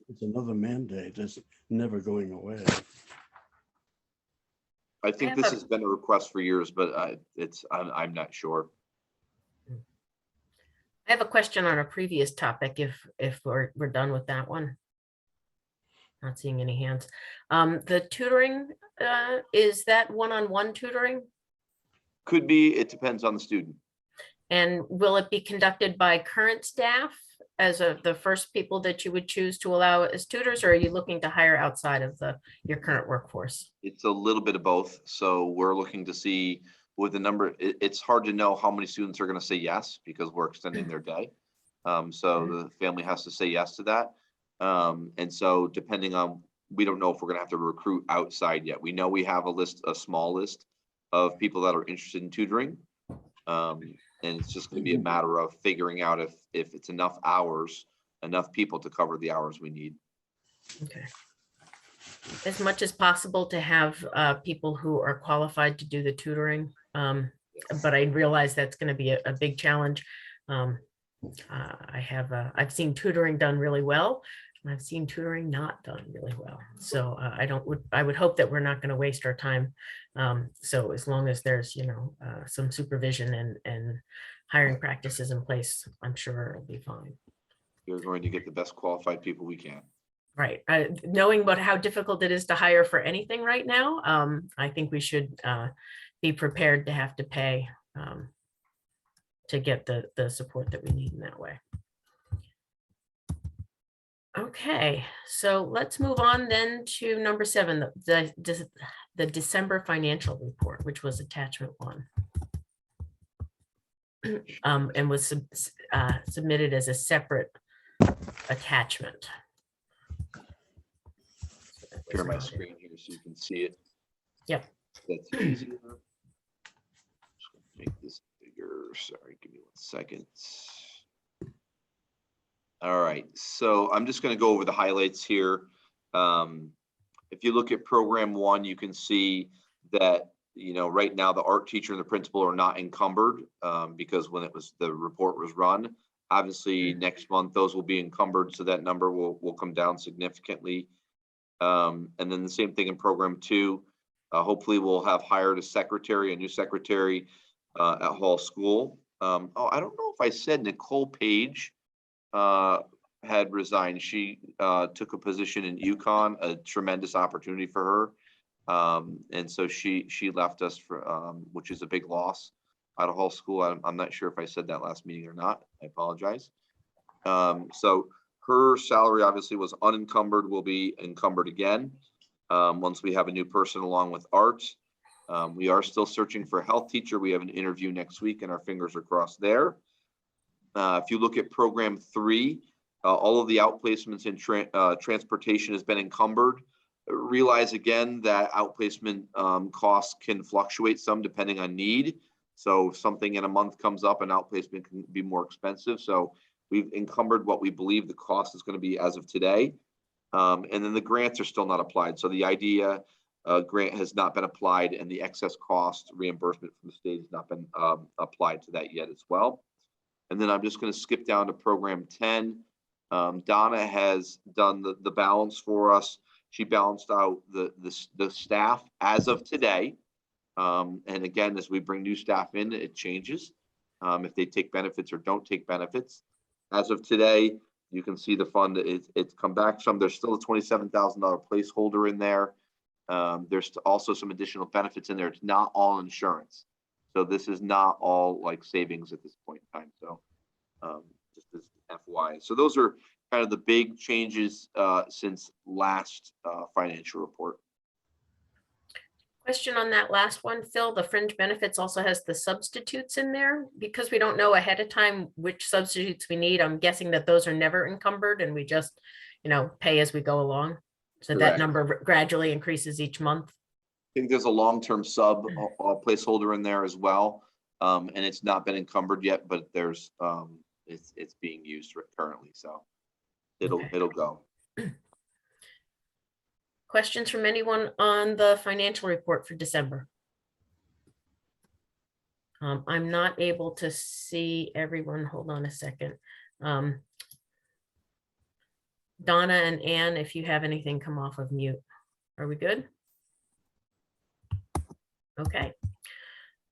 It's another mandate that's never going away. I think this has been a request for years, but I'm not sure. I have a question on a previous topic, if we're done with that one. Not seeing any hands. The tutoring, is that one-on-one tutoring? Could be, it depends on the student. And will it be conducted by current staff as the first people that you would choose to allow as tutors, or are you looking to hire outside of your current workforce? It's a little bit of both. So we're looking to see with the number, it's hard to know how many students are going to say yes because we're extending their day. So the family has to say yes to that. And so depending on, we don't know if we're going to have to recruit outside yet. We know we have a small list of people that are interested in tutoring. And it's just going to be a matter of figuring out if it's enough hours, enough people to cover the hours we need. Okay. As much as possible to have people who are qualified to do the tutoring. But I realize that's going to be a big challenge. I've seen tutoring done really well, and I've seen tutoring not done really well. So I would hope that we're not going to waste our time. So as long as there's, some supervision and hiring practices in place, I'm sure it'll be fine. We're going to get the best qualified people we can. Right. Knowing how difficult it is to hire for anything right now, I think we should be prepared to have to pay to get the support that we need in that way. Okay, so let's move on then to number 7, the December financial report, which was attachment 1. And was submitted as a separate attachment. Share my screen here so you can see it. Yep. That's easier. Just gonna make this bigger. Sorry, give me 1 second. All right, so I'm just going to go over the highlights here. If you look at program 1, you can see that right now the art teacher and the principal are not encumbered because when the report was run, obviously next month those will be encumbered, so that number will come down significantly. And then the same thing in program 2. Hopefully we'll have hired a new secretary at Hall School. I don't know if I said Nicole Page had resigned. She took a position in UConn, a tremendous opportunity for her. And so she left us for which is a big loss out of Hall School. I'm not sure if I said that last meeting or not. I apologize. So her salary obviously was unencumbered, will be encumbered again once we have a new person along with Art. We are still searching for a health teacher. We have an interview next week and our fingers are crossed there. If you look at program 3, all of the outplacements in transportation has been encumbered. Realize again that outplacement costs can fluctuate some depending on need. So if something in a month comes up, an outplacement can be more expensive. So we've encumbered what we believe the cost is going to be as of today. And then the grants are still not applied. So the IDEA grant has not been applied and the excess cost reimbursement from the state has not been applied to that yet as well. And then I'm just going to skip down to program 10. Donna has done the balance for us. She balanced out the staff as of today. And again, as we bring new staff in, it changes. If they take benefits or don't take benefits. As of today, you can see the fund, it's come back some. There's still a $27,000 placeholder in there. There's also some additional benefits in there. It's not all insurance. So this is not all like savings at this point in time. So just as FYI. So those are kind of the big changes since last financial report. Question on that last one, Phil, the fringe benefits also has the substitutes in there because we don't know ahead of time which substitutes we need. I'm guessing that those are never encumbered and we just, pay as we go along. So that Correct. number gradually increases each month. I think there's a long-term sub placeholder in there as well. And it's not been encumbered yet, but there's it's being used currently. So it'll go. Questions from anyone on the financial report for December? I'm not able to see everyone. Hold on a second. Donna and Ann, if you have anything, come off of mute. Are we good? Okay.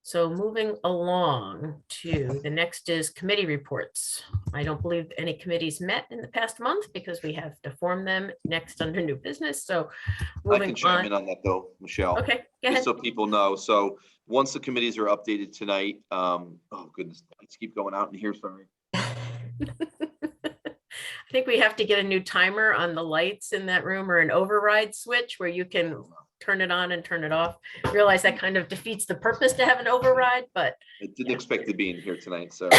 So moving along to the next is committee reports. I don't believe any committees met in the past month because we have to form them next under new business. So I moving can chime on. in on that though, Michelle. Okay, go Just ahead. so people know. So once the committees are updated tonight, oh goodness, lights keep going out in here, sorry. I think we have to get a new timer on the lights in that room or an override switch where you can turn it on and turn it off. Realize that kind of defeats the purpose to have an override, but I didn't expect to be in here tonight, so.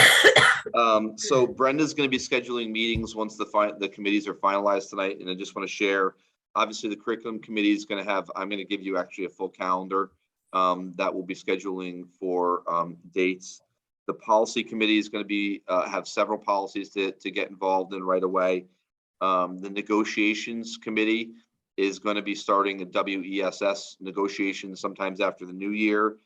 So Brenda's going to be scheduling meetings once the committees are finalized tonight, and I just want to share, obviously the curriculum committee is going to have, I'm going to give you actually a full calendar that will be scheduling for dates. The policy committee is going to be have several policies to get involved in right away. The negotiations committee is going to be starting a WESS negotiations sometimes after the new year.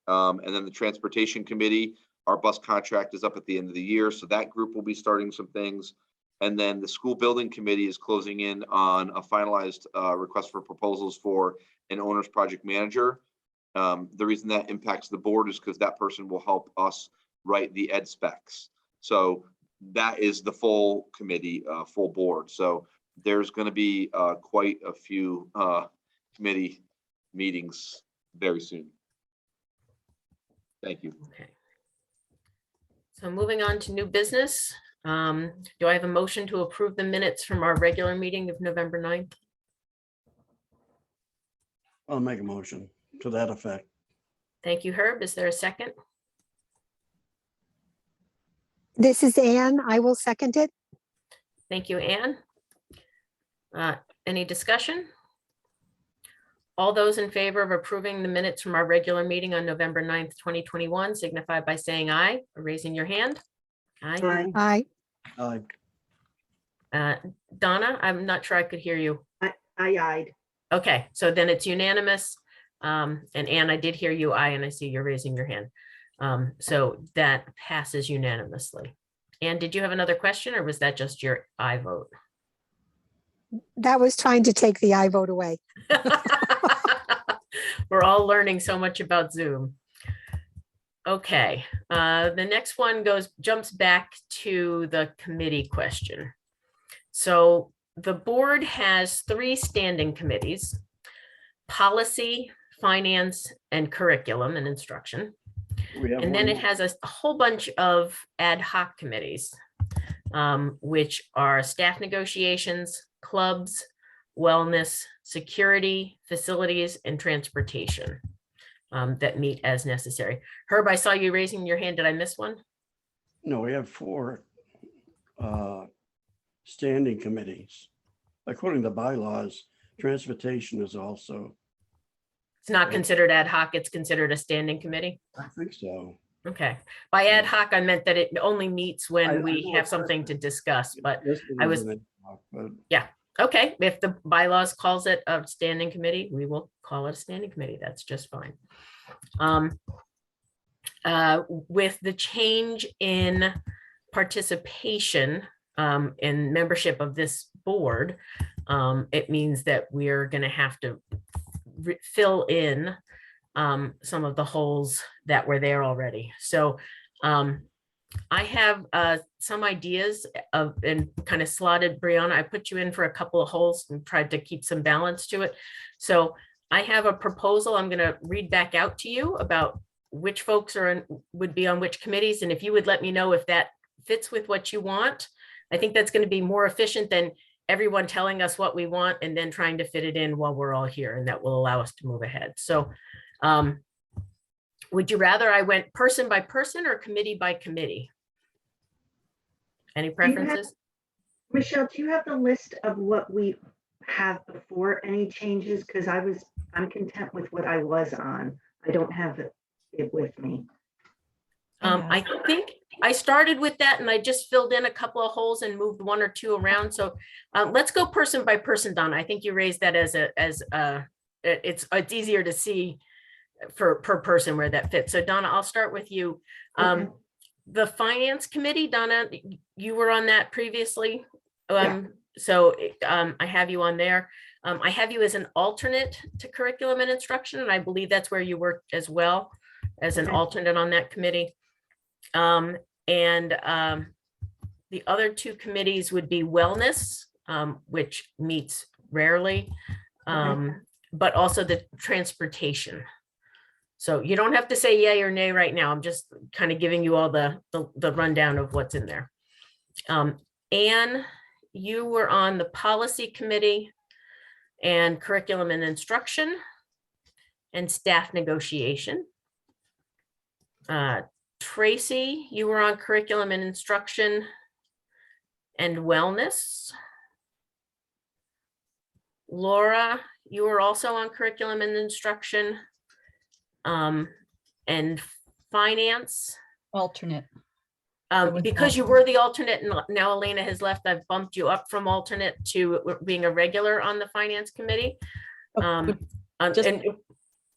And then the transportation committee, our bus contract is up at the end of the year. So that group will be starting some things. And then the school building committee is closing in on a finalized request for proposals for an owner's project manager. The reason that impacts the board is because that person will help us write the ed specs. So that is the full committee, full board. So there's going to be quite a few committee meetings very soon. Thank you. okay. So moving on to new business. Do I have a motion to approve the minutes from our regular meeting of November 9th? I'll make a motion to that effect. Thank you, Herb. Is there a second? This is Anne. I will second it. Thank you, Anne. Any discussion? All those in favor of approving the minutes from our regular meeting on November 9th, 2021 signify by saying aye or raising your hand. Aye. Aye. Aye. Aye. Donna, I'm not sure I could hear you. Aye. Okay, so then it's unanimous. And Anne, I did hear you, aye, and I see you're raising your hand. So that passes unanimously. Anne, did you have another question or was that just your aye vote? That was trying to take the I vote away. We're all learning so much about Zoom. Okay, the next one jumps back to the committee question. So the board has 3 standing committees: policy, finance, and curriculum and instruction. We have And then one it has a whole bunch of ad hoc committees, which are staff negotiations, clubs, wellness, security, facilities, and transportation that meet as necessary. Herb, I saw you raising your hand. Did I miss one? No, we have 4 standing committees. According to bylaws, transportation is also, It's not considered ad hoc. It's considered a standing committee. I think so. Okay. By ad hoc, I meant that it only meets I when we know have it's something to discuss, but Listed I as was- an ad hoc, but okay, if the bylaws calls it a standing committee, we will call it a standing committee. That's just fine. With the change in participation in membership of this board, it means that we're going to have to fill in some of the holes that were there already. So I have some ideas of, and kind of slotted, Brianna, I put you in for a couple of holes and tried to keep some balance to it. So I have a proposal I'm going to read back out to you about which folks would be on which committees. And if you would let me know if that fits with what you want, I think that's going to be more efficient than everyone telling us what we want and then trying to fit it in while we're all here, and that will allow us to move ahead. So would you rather I went person by person or committee by committee? Any preferences? Michelle, do you have the list of what we have before any changes? Because I'm content with what I was on. I don't have it with me. I think I started with that and I just filled in a couple of holes and moved one or two around. So let's go person by person, Donna. I think you raised that it's easier to see per person where that fits. So Donna, I'll start with you. Okay. The Finance Committee, Donna, you were on that previously. Yeah. So I have you on there. I have you as an alternate to curriculum and instruction, and I believe that's where you work as well as an Okay. alternate on that committee. The other two committees would be wellness, which meets rarely, but also the transportation. So you don't have to say yay or nay right now. I'm just kind of giving you all the rundown of what's in there. Anne, you were on the policy committee and curriculum and instruction and staff negotiation. Tracy, you were on curriculum and instruction and wellness. Laura, you were also on curriculum and instruction and finance. Alternate. Because you were the alternate and now Elena has left, I've bumped you up from alternate to being a regular on the finance committee.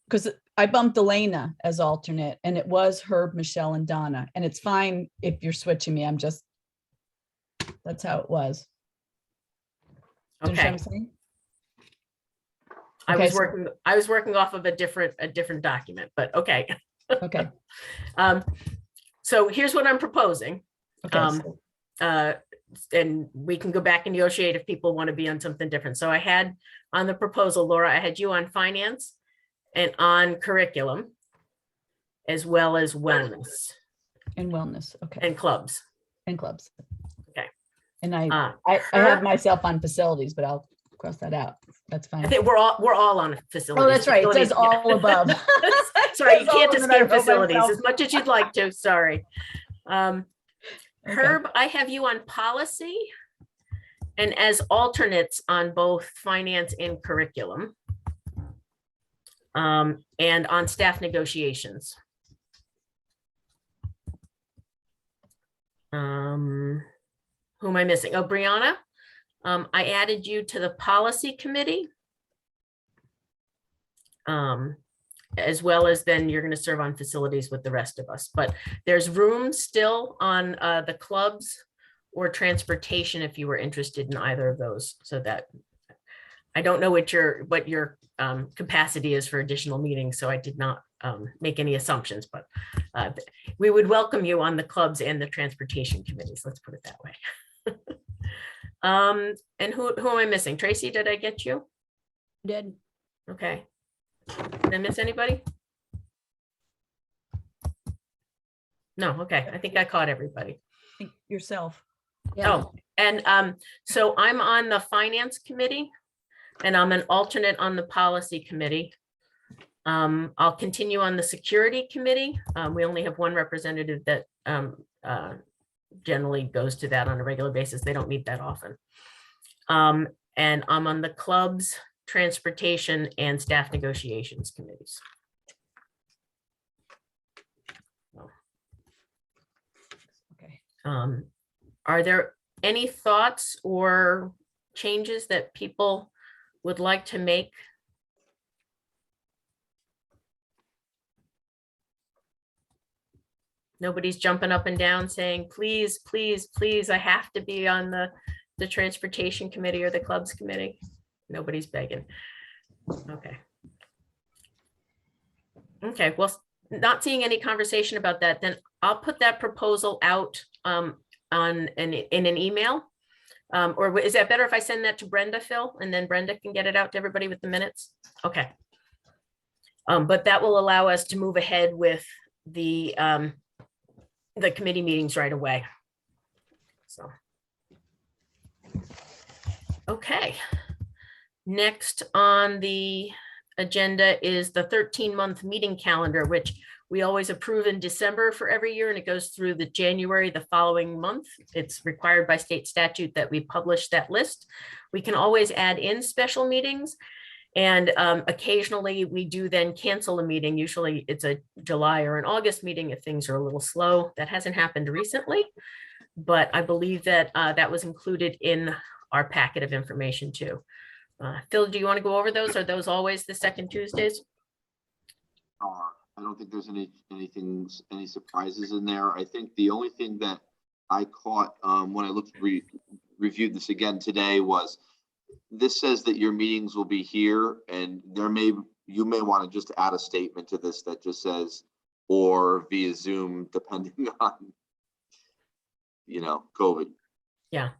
Because I bumped Elena as alternate and it was Herb, Michelle, and Donna. And it's fine if you're switching me. That's how it was. Do you know what Okay. I'm saying? I Okay, was working off of a different document, but okay. Okay. So here's what I'm proposing. Okay. And we can go back and negotiate if people want to be on something different. So I had on the proposal, Laura, I had you on finance and on curriculum, as well as wellness And wellness. Okay. and clubs. And clubs. Okay. And I Herb, have myself on facilities, but I'll cross that out. That's I fine. think we're all on facilities. Oh, that's right. It Facilities, says all above. Sorry, you That's all can't that I escape wrote facilities myself. as much as you'd like to. Sorry. Okay. Herb, I have you on policy and as alternates on both finance and curriculum. And on staff negotiations. Who am I missing? Oh, Brianna, I added you to the policy committee. As well as then you're going to serve on facilities with the rest of us, but there's room still on the clubs or transportation if you were interested in either of those. So that I don't know what your capacity is for additional meetings, so I did not make any assumptions, but we would welcome you on the clubs and the transportation committees. Let's put it that way. And who am I missing? Tracy, did I get you? Did. Okay. Did I miss anybody? No, okay. I think I caught everybody. Yourself. Oh, and so I'm on the finance committee and I'm an alternate on the policy committee. I'll continue on the security committee. We only have one representative that generally goes to that on a regular basis. They don't meet that often. And I'm on the clubs, transportation, and staff negotiations committees. Okay. Are there any thoughts or changes that people would like to make? Nobody's jumping up and down saying, please, please, please, I have to be on the transportation committee or the clubs committee. Nobody's begging. Okay. Okay, well, not seeing any conversation about that, then I'll put that proposal out in an email. Or is that better if I send that to Brenda, Phil, and then Brenda can get it out to everybody with the minutes? Okay. But that will allow us to move ahead with the committee meetings right away. So. Okay. Next on the agenda is the 13-month meeting calendar, which we always approve in December for every year, and it goes through the January the following month. It's required by state statute that we publish that list. We can always add in special meetings, and occasionally we do then cancel a meeting. Usually it's a July or an August meeting if things are a little slow. That hasn't happened recently, but I believe that that was included in our packet of information too. Phil, do you want to go over those? Are those always the second Tuesdays? I don't think there's any surprises in there. I think the only thing that I caught when I reviewed this again today was this says that your meetings will be here, and you may want to just add a statement to this that just says or via Zoom, depending on COVID. Yeah.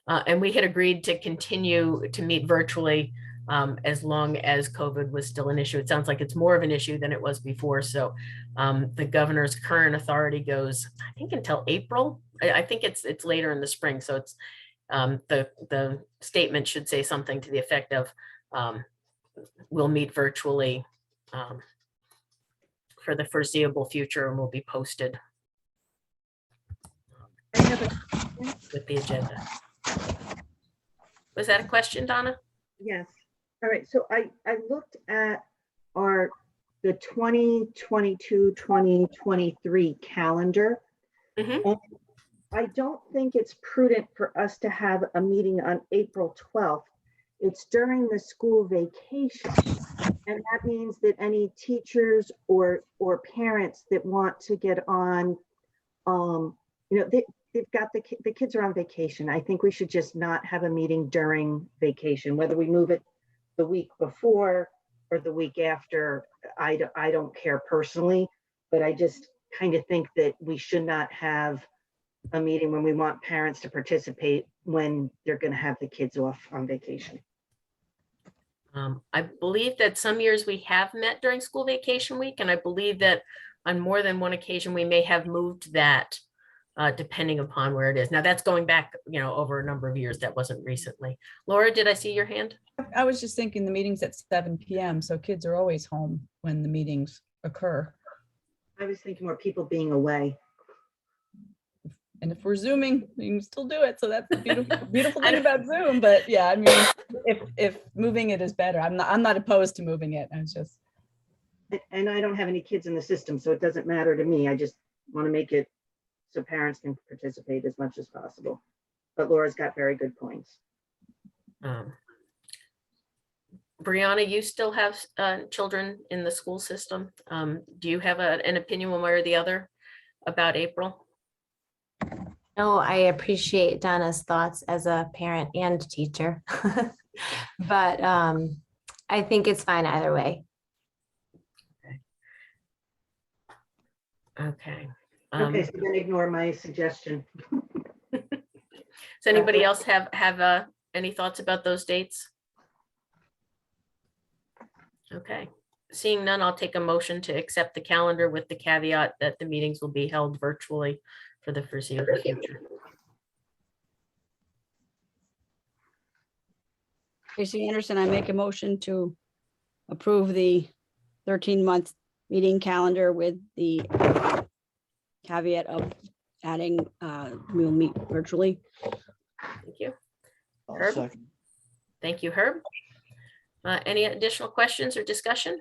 And we had agreed to continue to meet virtually as long as COVID was still an issue. It sounds like it's more of an issue than it was before. So the governor's current authority goes, I think, until April. I think it's later in the spring. So it's the statement should say something to the effect of we'll meet virtually for the foreseeable future, and will be posted with the agenda. Was that a question, Donna? Yes. All right. So I looked at the 2022-2023 calendar. Mm-hmm. And I don't think it's prudent for us to have a meeting on April 12th. It's during the school vacation. And that means that any teachers or parents that want to get on, they've got the kids are on vacation. I think we should just not have a meeting during vacation, whether we move it the week before or the week after. I don't care personally, but I just kind of think that we should not have a meeting when we want parents to participate when they're going to have the kids off on vacation. I believe that some years we have met during school vacation week, and I believe that on more than one occasion we may have moved that depending upon where it is. Now that's going back, over a number of years. That wasn't recently. Laura, did I see your hand? I was just thinking the meeting's at 7 p.m. So kids are always home when the meetings occur. I was thinking more people being away. And if we're Zooming, you can still do it. So that's the beautiful thing about Zoom. But yeah, I mean, if moving it is better, I'm not opposed to moving it. I was just. And I don't have any kids in the system, so it doesn't matter to me. I just want to make it so parents can participate as much as possible. But Laura's got very good points. Brianna, you still have children in the school system. Do you have an opinion one way or the other about April? No, I appreciate Donna's thoughts as a parent and teacher, but I think it's fine either way. Okay. Okay, so then ignore my suggestion. Does anybody else have any thoughts about those dates? Okay, seeing none, I'll take a motion to accept the calendar with the caveat that the meetings will be held virtually for the foreseeable future. Tracy Anderson, I make a motion to approve the 13-month meeting calendar with the caveat of adding we'll meet virtually. Thank you. I'll Herb? second. Thank you, Herb. Any additional questions or discussion?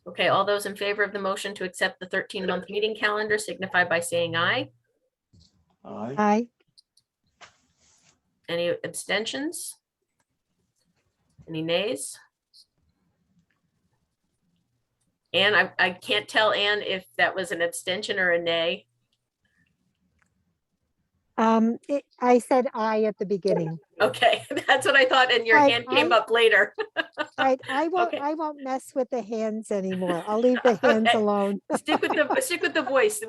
Okay, all those in favor of the motion to accept the 13-month meeting calendar signify by saying aye. Aye. Aye. Any abstentions? Any nays? Anne, I can't tell, Anne, if that was an abstention or a nay. I said I at the beginning. Okay, that's what I thought, and your I- hand came I- up later. Right, I Okay. won't mess with the hands anymore. I'll leave the hands Okay. alone. Stick with the voice.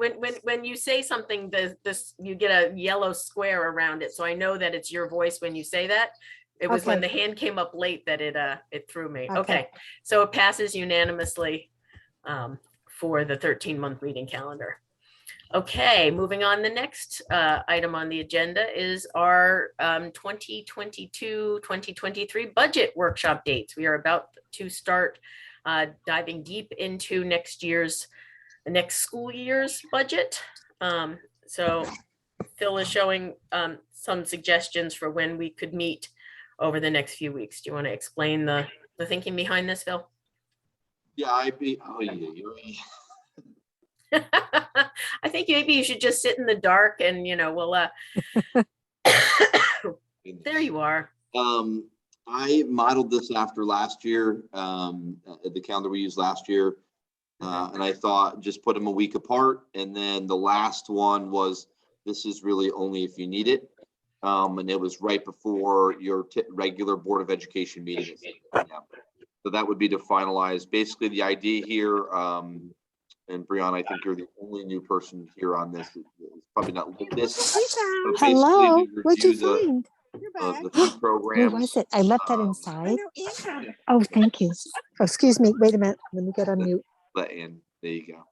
When you say something, this you get a yellow square around it, so I know that it's your voice when you say that. It was when the Okay. hand came up late that it threw me. Okay. Okay, so it passes unanimously for the 13-month reading calendar. Okay, moving on. The next item on the agenda is our 2022-2023 budget workshop dates. We are about to start diving deep into next school year's budget. So Phil is showing some suggestions for when we could meet over the next few weeks. Do you want to explain the thinking behind this, Phil? Yeah, I think maybe you should just sit in the dark and, we'll, there you are. I modeled this after last year, the calendar we used last year. And I thought just put them a week apart. And then the last one was, this is really only if you need it. And it was right before your regular Board of Education meeting. So that would be to finalize. Basically, the idea here, and Brianna, I think you're the only new person here on this. It's probably not like this. but basically Hello, we what'd you review the- find? of the few Where programs. was it? I left that inside. Oh, thank you. Oh, excuse me. Wait a minute. Let me get on mute. And there you go.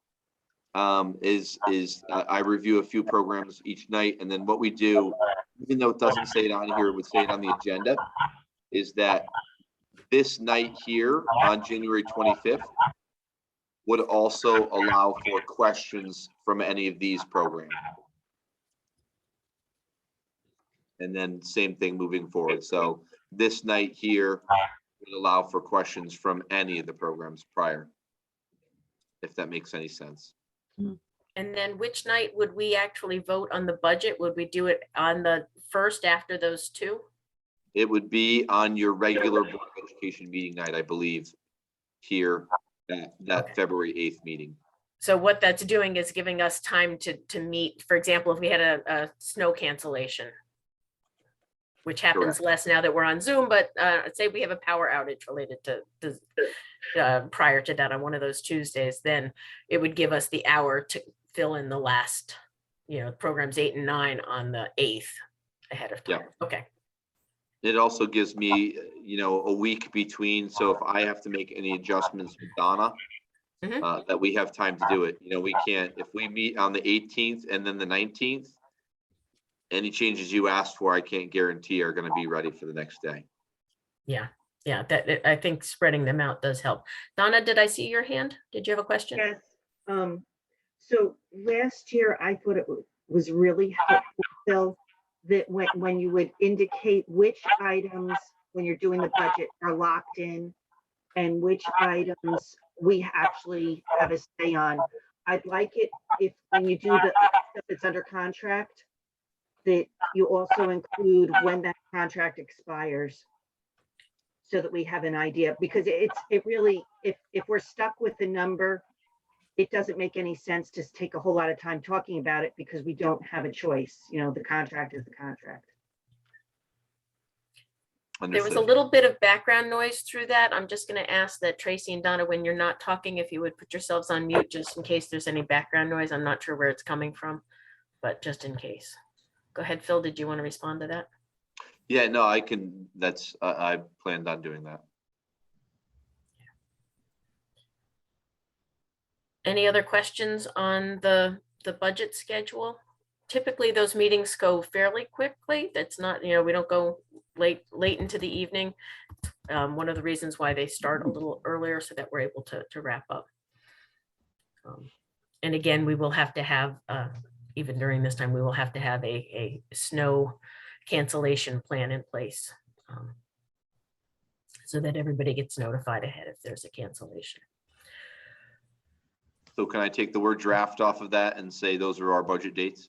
I review a few programs each night, and then what we do, even though it doesn't say it on here, it would say it on the agenda, is that this night here on January 25th would also allow for questions from any of these programs. And then same thing moving forward. So this night here would allow for questions from any of the programs prior, if that makes any sense. And then which night would we actually vote on the budget? Would we do it on the first after those two? It would be on your regular Board of Education meeting night, I believe, here at that February 8th meeting. So what that's doing is giving us time to meet, for example, if we had a snow cancellation, which happens Correct. less now that we're on Zoom, but say we have a power outage related to prior to that on one of those Tuesdays, then it would give us the hour to fill in the last, programs 8 and 9 on the 8th ahead of time. Yeah. Okay. It also gives me, a week between. So if I have to make any adjustments with Donna, that we have time to do it. We can't, if we meet on the 18th and then the 19th, any changes you asked for, I can't guarantee are going to be ready for the next day. Yeah. I think spreading them out does help. Donna, did I see your hand? Did you have a question? Yes. So last year, I thought it was really helpful, Phil, that when you would indicate which items, when you're doing the budget, are locked in and which items we actually have a say on. I'd like it if when you do the stuff that's under contract, that you also include when that contract expires, so that we have an idea, because it really, if we're stuck with the number, it doesn't make any sense to take a whole lot of time talking about it because we don't have a choice. The contract is the contract. There was a little bit of background noise through that. I'm just going to ask that Tracy and Donna, when you're not talking, if you would put yourselves on mute, just in case there's any background noise. I'm not sure where it's coming from, but just in case. Go ahead, Phil. Did you want to respond to that? Yeah, no, I can. I planned on doing that. Any other questions on the budget schedule? Typically, those meetings go fairly quickly. That's not, we don't go late into the evening. One of the reasons why they start a little earlier so that we're able to wrap up. And again, we will have to have, even during this time, we will have to have a snow cancellation plan in place so that everybody gets notified ahead if there's a cancellation. So can I take the word draft off of that and say those are our budget dates?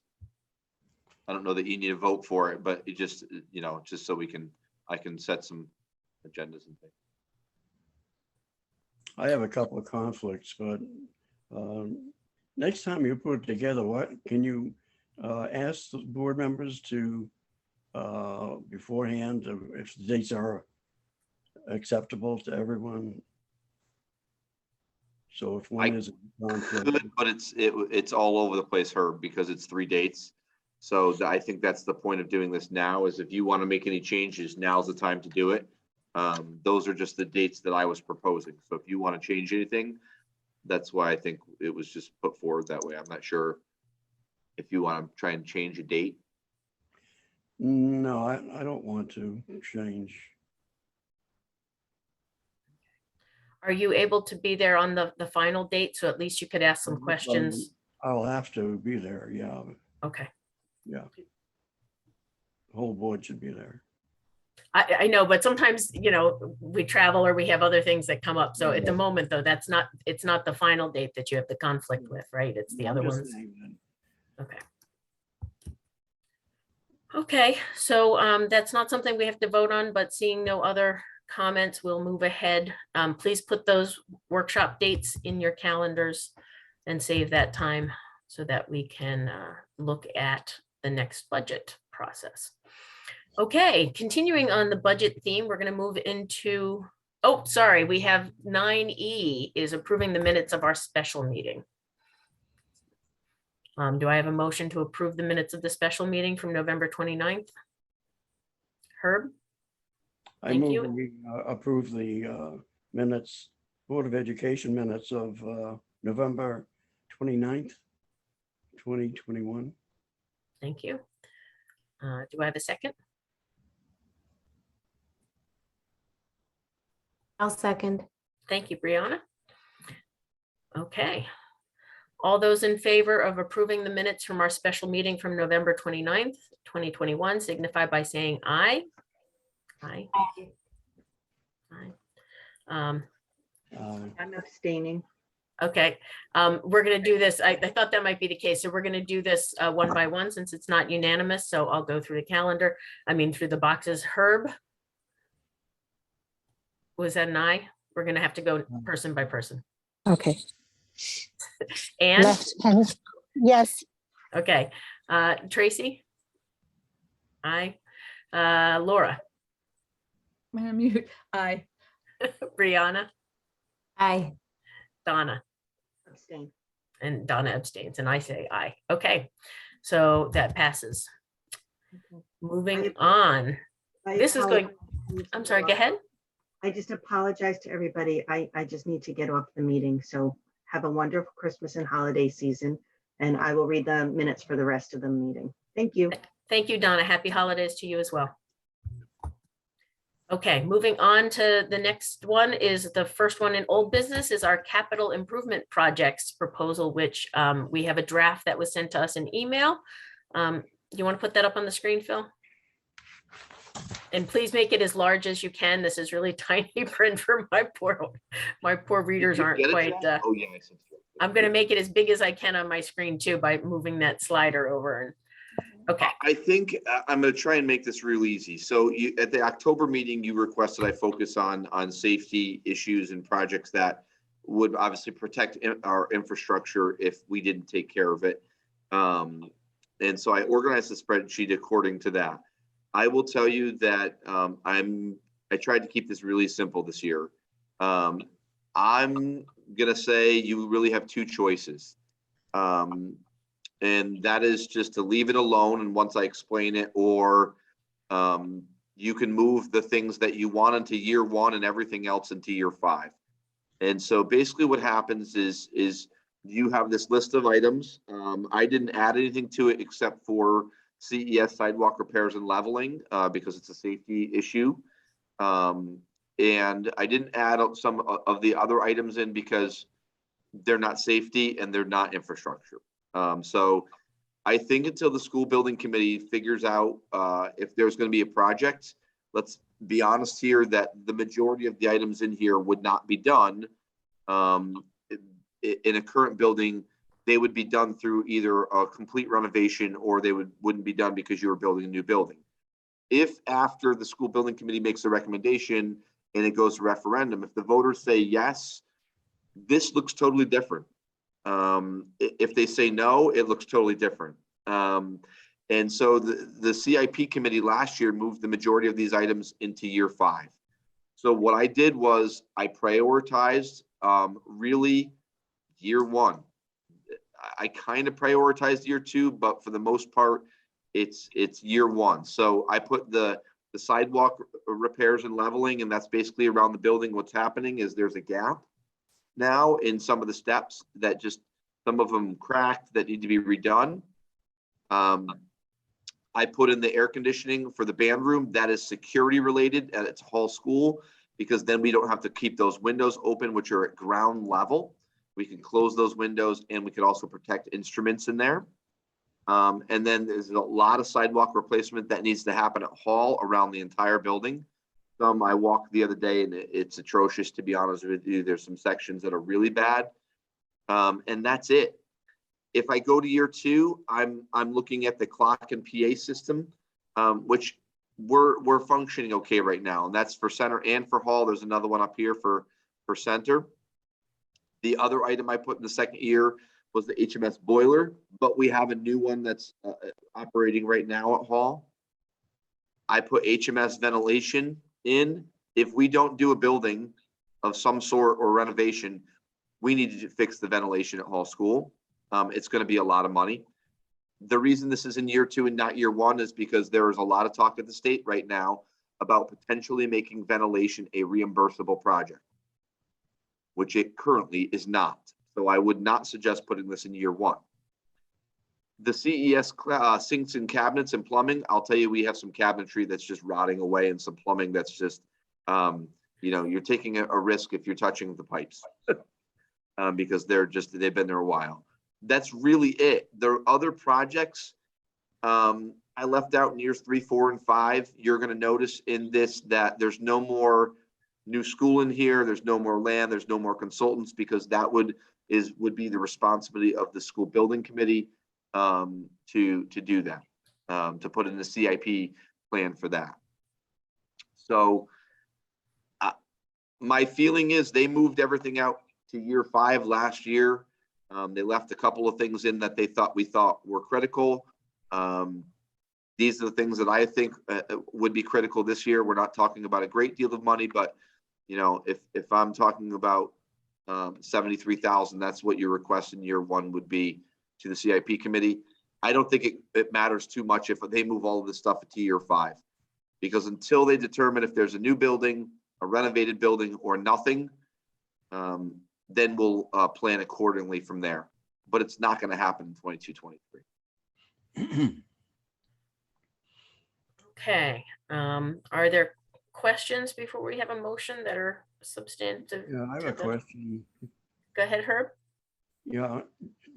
I don't know that you need to vote for it, but it just, just so I can set some agendas and things. I have a couple of conflicts, but next time you put it together, can you ask the board members to, beforehand, if the dates are acceptable to everyone. So if one is, Good, but it's all over the place, Herb, because it's 3 dates. So I think that's the point of doing this now, is if you want to make any changes, now's the time to do it. Those are just the dates that I was proposing. So if you want to change anything, that's why I think it was just put forward that way. I'm not sure if you want to try and change a date. no, I don't want to change. Are you able to be there on the final date? So at least you could ask some questions. I'll have to be there, yeah, Okay. yeah. The whole board should be there. I know, but sometimes, you know, we travel or we have other things that come up. So at the moment, though, it's not the final date that you have the conflict with, right? It's the other I'm just ones. saying Okay. Okay, so that's not something we have to vote on, but seeing no other comments, we'll move ahead. Please put those workshop dates in your calendars and save that time so that we can look at the next budget process. Okay, continuing on the budget theme, we're going to move into, oh, sorry, we have 9E is approving the minutes of our special meeting. Do I have a motion to approve the minutes of the special meeting from November 29th? Herb? I Thank move you. that we approve the minutes, Board of Education minutes of November 29th, 2021. Thank you. Do I have a second? I'll second. Thank you, Brianna. Okay. All those in favor of approving the minutes from our special meeting from November 29th, 2021 signify by saying aye. Aye. Aye. I'm abstaining. Okay, we're gonna do this. I thought that might be the case. So we're gonna do this one by one since it's not unanimous. So I'll go through the calendar. I mean, through the boxes. Herb? Was that an aye? We're gonna have to go person by person. Okay, And, left hand, yes, okay, Tracy? Aye. Laura? I'm mute. Aye. Brianna? Aye. Donna? Abstain. And Donna abstains, and I say aye. Okay, so that passes. Okay. Moving on. I This is going, apologize. I'm sorry, go ahead. I just apologize to everybody. I just need to get off the meeting. So have a wonderful Christmas and holiday season. And I will read the minutes for the rest of the meeting. Thank you. Thank you, Donna. Happy holidays to you as well. Okay, moving on to the next one is the first one in old business is our capital improvement projects proposal, which we have a draft that was sent to us in email. You want to put that up on the screen, Phil? And please make it as large as you can. This is really tiny print for my poor readers Did you aren't get it, quite. Jack? Oh, yeah. I sent it. I'm going to make it as big as I can on my screen too by moving that slider over. And okay. I think I'm going to try and make this real easy. So at the October meeting, you requested I focus on safety issues and projects that would obviously protect our infrastructure if we didn't take care of it. And so I organized the spreadsheet according to that. I will tell you that I tried to keep this really simple this year. I'm going to say you really have 2 choices. And that is just to leave it alone. And once I explain it, or you can move the things that you want into year 1 and everything else into year 5. And so basically what happens is you have this list of items. I didn't add anything to it except for CES sidewalk repairs and leveling because it's a safety issue. And I didn't add some of the other items in because they're not safety and they're not infrastructure. So I think until the school building committee figures out if there's going to be a project, let's be honest here that the majority of the items in here would not be done in a current building. They would be done through either a complete renovation or they wouldn't be done because you were building a new building. If after the school building committee makes a recommendation and it goes to referendum, if the voters say yes, this looks totally different. If they say no, it looks totally different. And so the CIP committee last year moved the majority of these items into year 5. So what I did was I prioritized really year 1. I kind of prioritized year 2, but for the most part, it's year 1. So I put the sidewalk repairs and leveling, and that's basically around the building. What's happening is there's a gap now in some of the steps that just, some of them cracked that need to be redone. I put in the air conditioning for the band room. That is security related at its Hall School, because then we don't have to keep those windows open, which are at ground level. We can close those windows, and we can also protect instruments in there. And then there's a lot of sidewalk replacement that needs to happen at Hall around the entire building. Some I walked the other day and it's atrocious, to be honest with you. There's some sections that are really bad. And that's it. If I go to year 2, I'm looking at the clock and PA system, which we're functioning okay right now. And that's for center and for Hall. There's another one up here for center. The other item I put in the second year was the HMS boiler, but we have a new one that's operating right now at Hall. I put HMS ventilation in. If we don't do a building of some sort or renovation, we need to fix the ventilation at Hall School. It's going to be a lot of money. The reason this is in year 2 and not year 1 is because there is a lot of talk at the state right now about potentially making ventilation a reimbursable project, which it currently is not. So I would not suggest putting this in year 1. The CES sinks and cabinets and plumbing, I'll tell you, we have some cabinetry that's just rotting away and some plumbing that's just, you're taking a risk if you're touching the pipes because they've been there a while. That's really it. There are other projects I left out in years 3, 4, and 5. You're going to notice in this that there's no more new school in here. There's no more land. There's no more consultants, because that would be the responsibility of the school building committee to do that, to put in the CIP plan for that. So my feeling is they moved everything out to year 5 last year. They left a couple of things in that we thought were critical. These are the things that I think would be critical this year. We're not talking about a great deal of money, but if I'm talking about 73,000, that's what your request in year 1 would be to the CIP committee. I don't think it matters too much if they move all of this stuff to year 5, because until they determine if there's a new building, a renovated building, or nothing, then we'll plan accordingly from there. But it's not going to happen in 22-23. Okay, are there questions before we have a motion that are substantive? Yeah, I have a question. Go ahead, Herb. Yeah,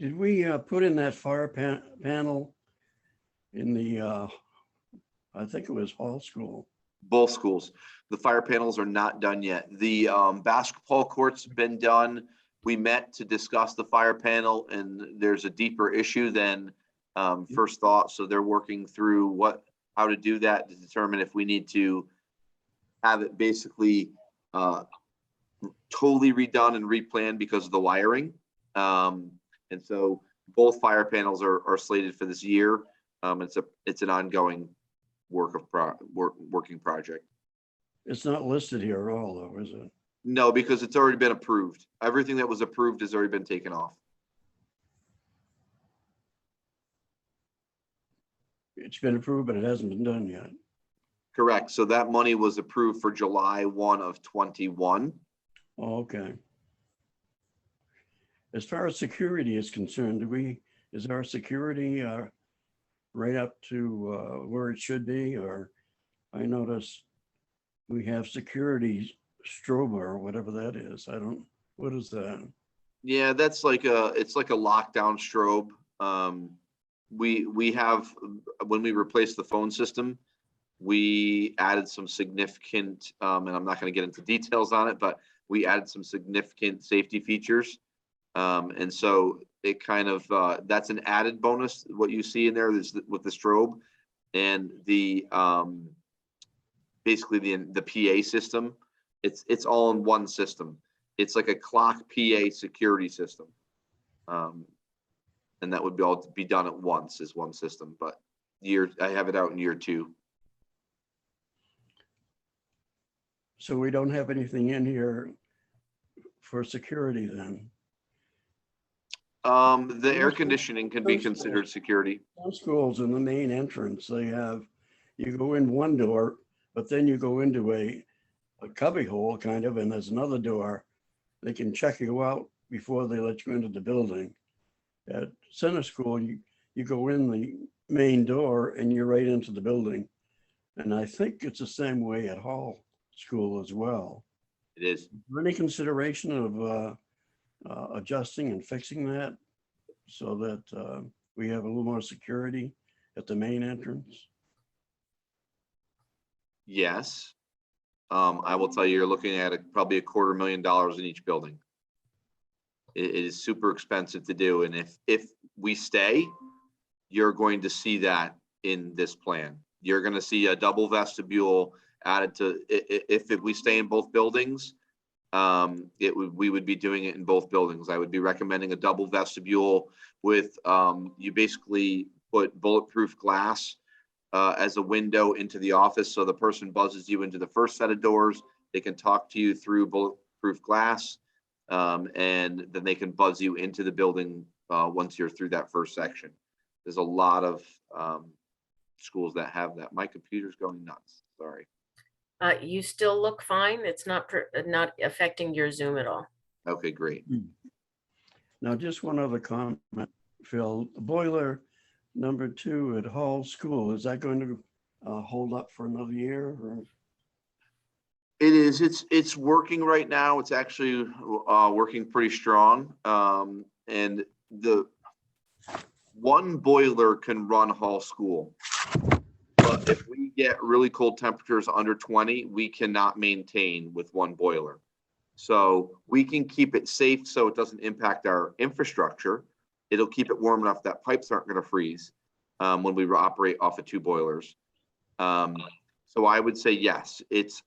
did we put in that fire panel in the, I think it was Hall School? Both schools. The fire panels are not done yet. The basketball court's been done. We met to discuss the fire panel, and there's a deeper issue than first thought. So they're working through how to do that to determine if we need to have it basically totally redone and replanned because of the wiring. And so both fire panels are slated for this year. It's an ongoing working project. It's not listed here at all, though, is it? No, because it's already been approved. Everything that was approved has already been taken off. It's been approved, but it hasn't been done yet. Correct. So that money was approved for July 1 of 21. Oh, okay. As far as security is concerned, is our security right up to where it should be? Or I noticed we have security strobe or whatever that is. What is that? Yeah, it's like a lockdown strobe. We have, when we replaced the phone system, we added some significant, and I'm not going to get into details on it, but we added some significant safety features. And so it kind of, that's an added bonus. What you see in there is with the strobe and the, basically the PA system. It's all in one system. It's like a clock PA security system. And And that would be done at once as one system, but I have it out in year 2. So we don't have anything in here for security then? The air conditioning can be considered security. Some schools in the main entrance, you go in one door, but then you go into a cubby hole kind of, and there's another door. They can check you out before they let you into the building. At center school, you go in the main door and you're right into the building. And I think it's the same way at Hall School as well. It is. Is there any consideration of adjusting and fixing that so that we have a little more security at the main entrance? Yes. I will tell you, you're looking at probably $250,000 in each building. It is super expensive to do. And if we stay, you're going to see that in this plan. You're going to see a double vestibule added to, if we stay in both buildings, we would be doing it in both buildings. I would be recommending a double vestibule with, you basically put bulletproof glass as a window into the office. So the person buzzes you into the first set of doors, they can talk to you through bulletproof glass. And then they can buzz you into the building once you're through that first section. There's a lot of schools that have that. My computer's going nuts, sorry. You still look fine. It's not affecting your Zoom at all. Okay, great. Now, just one other comment, Phil. Boiler number 2 at Hall School, is that going to hold up for another year? Or? It is. It's working right now. It's actually working pretty strong. And the one boiler can run Hall School. But if we get really cold temperatures under 20, we cannot maintain with one boiler. So we can keep it safe so it doesn't impact our infrastructure. It'll keep it warm enough that pipes aren't going to freeze when we operate off of 2 boilers. So I would say yes,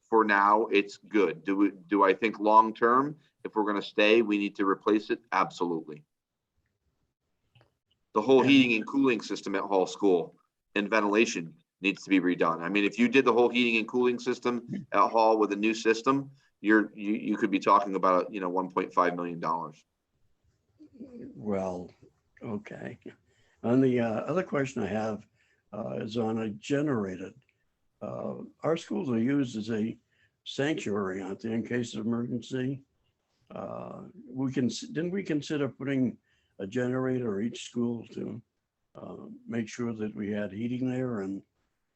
for now, it's good. Do I think long-term, if we're going to stay, we need to replace it? Absolutely. The whole heating and cooling system at Hall School and ventilation needs to be redone. I mean, if you did the whole heating and cooling system at Hall with a new system, you could be talking about, $1.5 million. Well, okay. And the other question I have is on a generator. Our schools are used as a sanctuary, aren't they, in case of emergency? Didn't we consider putting a generator at each school to make sure that we had heating there and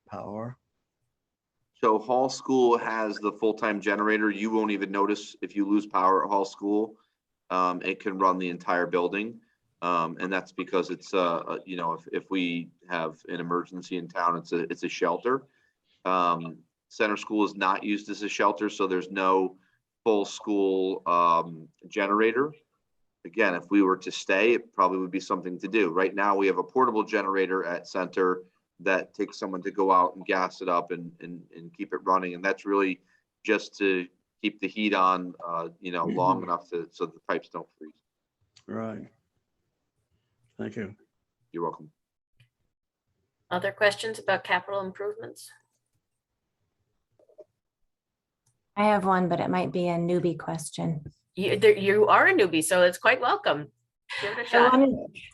power? So Hall School has the full-time generator. You won't even notice if you lose power at Hall School. It can run the entire building. And that's because it's, if we have an emergency in town, it's a shelter. Center School is not used as a shelter, so there's no full school generator. Again, if we were to stay, it probably would be something to do. Right now, we have a portable generator at Center that takes someone to go out and gas it up and keep it running. And that's really just to keep the heat on, long enough so the pipes don't freeze. Right. Thank you. You're welcome. Other questions about capital improvements? I have one, but it might be a newbie question. You are a newbie, so it's quite welcome. Give it a I shot.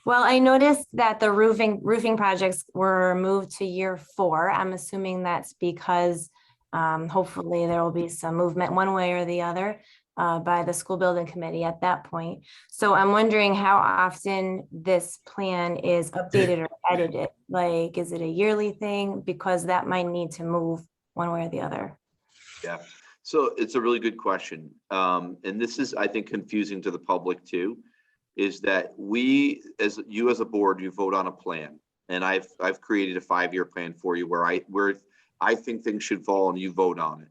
Well, I noticed that the roofing projects were moved to year 4. I'm assuming that's because hopefully there will be some movement one way or the other by the school building committee at that point. So I'm wondering how often this plan is updated or edited. Like, is it a yearly thing? Because that might need to move one way or the other. Yeah. So it's a really good question. And this is, I think, confusing to the public too, is that as a board, you vote on a plan. And I've created a 5-year plan for you where I think things should fall and you vote on it.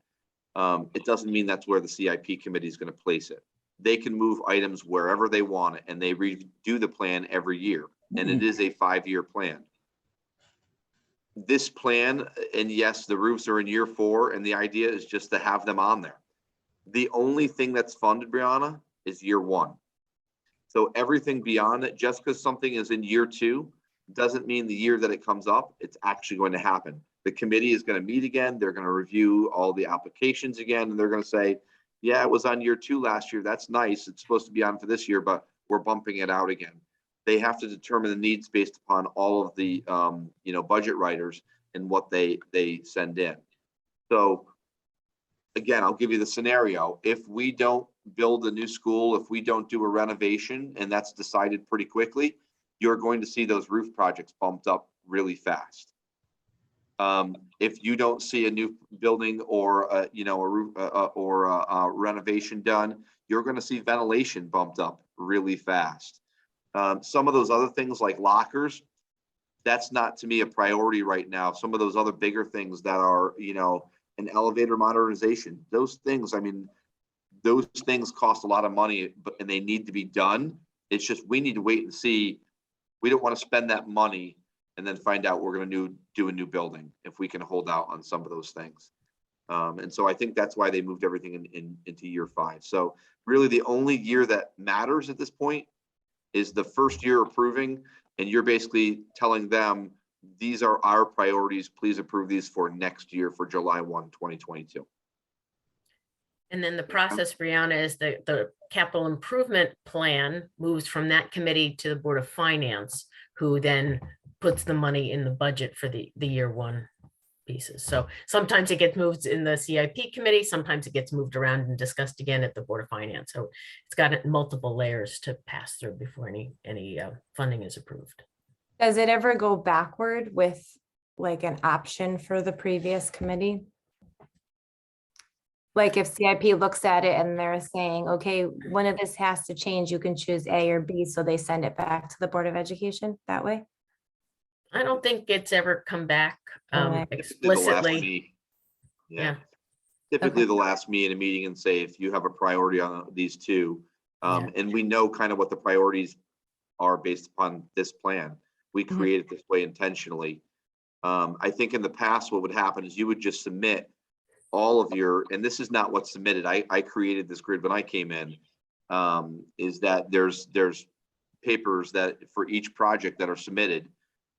It doesn't mean that's where the CIP committee is going to place it. They can move items wherever they want it, and they redo the plan every year. And it is a 5-year plan. This plan, and yes, the roofs are in year 4, and the idea is just to have them on there. The only thing that's funded, Brianna, is year 1. So everything beyond it, just because something is in year 2, doesn't mean the year that it comes up, it's actually going to happen. The committee is going to meet again. They're going to review all the applications again, and they're going to say, yeah, it was on year 2 last year. That's nice. It's supposed to be on for this year, but we're bumping it out again. They have to determine the needs based upon all of the budget writers and what they send in. So again, I'll give you the scenario. If we don't build a new school, if we don't do a renovation, and that's decided pretty quickly, you're going to see those roof projects bumped up really fast. If you don't see a new building or a roof or a renovation done, you're going to see ventilation bumped up really fast. Some of those other things like lockers, that's not to me a priority right now. Some of those other bigger things that are, an elevator modernization, those things, I mean, those things cost a lot of money, and they need to be done. It's just, we need to wait and see. We don't want to spend that money and then find out we're going to do a new building if we can hold out on some of those things. And so I think that's why they moved everything into year 5. So really the only year that matters at this point is the first year approving, and you're basically telling them, these are our priorities. Please approve these for next year for July 1, 2022. And then the process, Brianna, is the capital improvement plan moves from that committee to the Board of Finance, who then puts the money in the budget for the year 1 pieces. So sometimes it gets moved in the CIP committee, sometimes it gets moved around and discussed again at the Board of Finance. So it's got multiple layers to pass through before any funding is approved. Does it ever go backward with like an option for the previous committee? Like if CIP looks at it and they're saying, okay, one of this has to change, you can choose A or B, so they send it back to the Board of Education that way? I don't think it's ever come back Okay. explicitly. Yeah. Typically Okay. the last me in a meeting and say, if you have a priority on these 2, and we know kind of what the priorities are based upon this plan. We create it this way intentionally. I think in the past, what would happen is you would just submit all of your, and this is not what's submitted. I created this grid when I came in, is that there's papers that for each project that are submitted,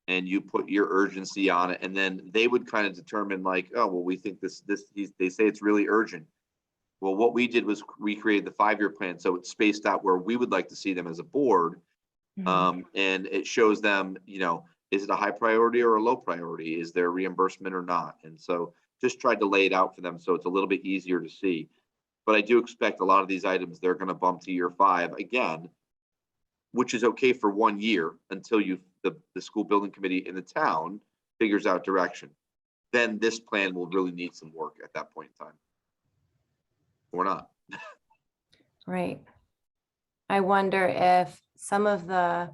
and you put your urgency on it, and then they would kind of determine like, oh, well, we think they say it's really urgent. Well, what we did was we created the 5-year plan, so it's spaced out where we would like to see them as a board. And it shows them, is it a high priority or a low priority? Is there reimbursement or not? And so just tried to lay it out for them so it's a little bit easier to see. But I do expect a lot of these items, they're going to bump to year 5 again, which is okay for 1 year until the school building committee in the town figures out direction. Then this plan will really need some work at that point in time. Or not. Right. I wonder if some of the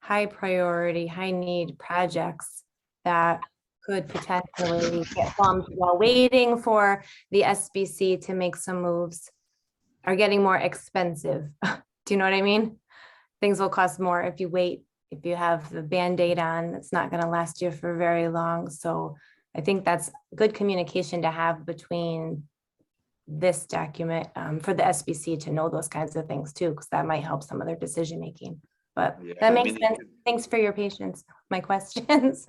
high priority, high need projects that could potentially get bumped while waiting for the SBC to make some moves are getting more expensive. Do you know what I mean? Things will cost more if you wait. If you have the Band-Aid on, it's not going to last you for very long. So I think that's good communication to have between this document for the SBC to know those kinds of things too, because that might help some of their decision making. But Yeah, that makes sense. Thanks for your patience. My questions.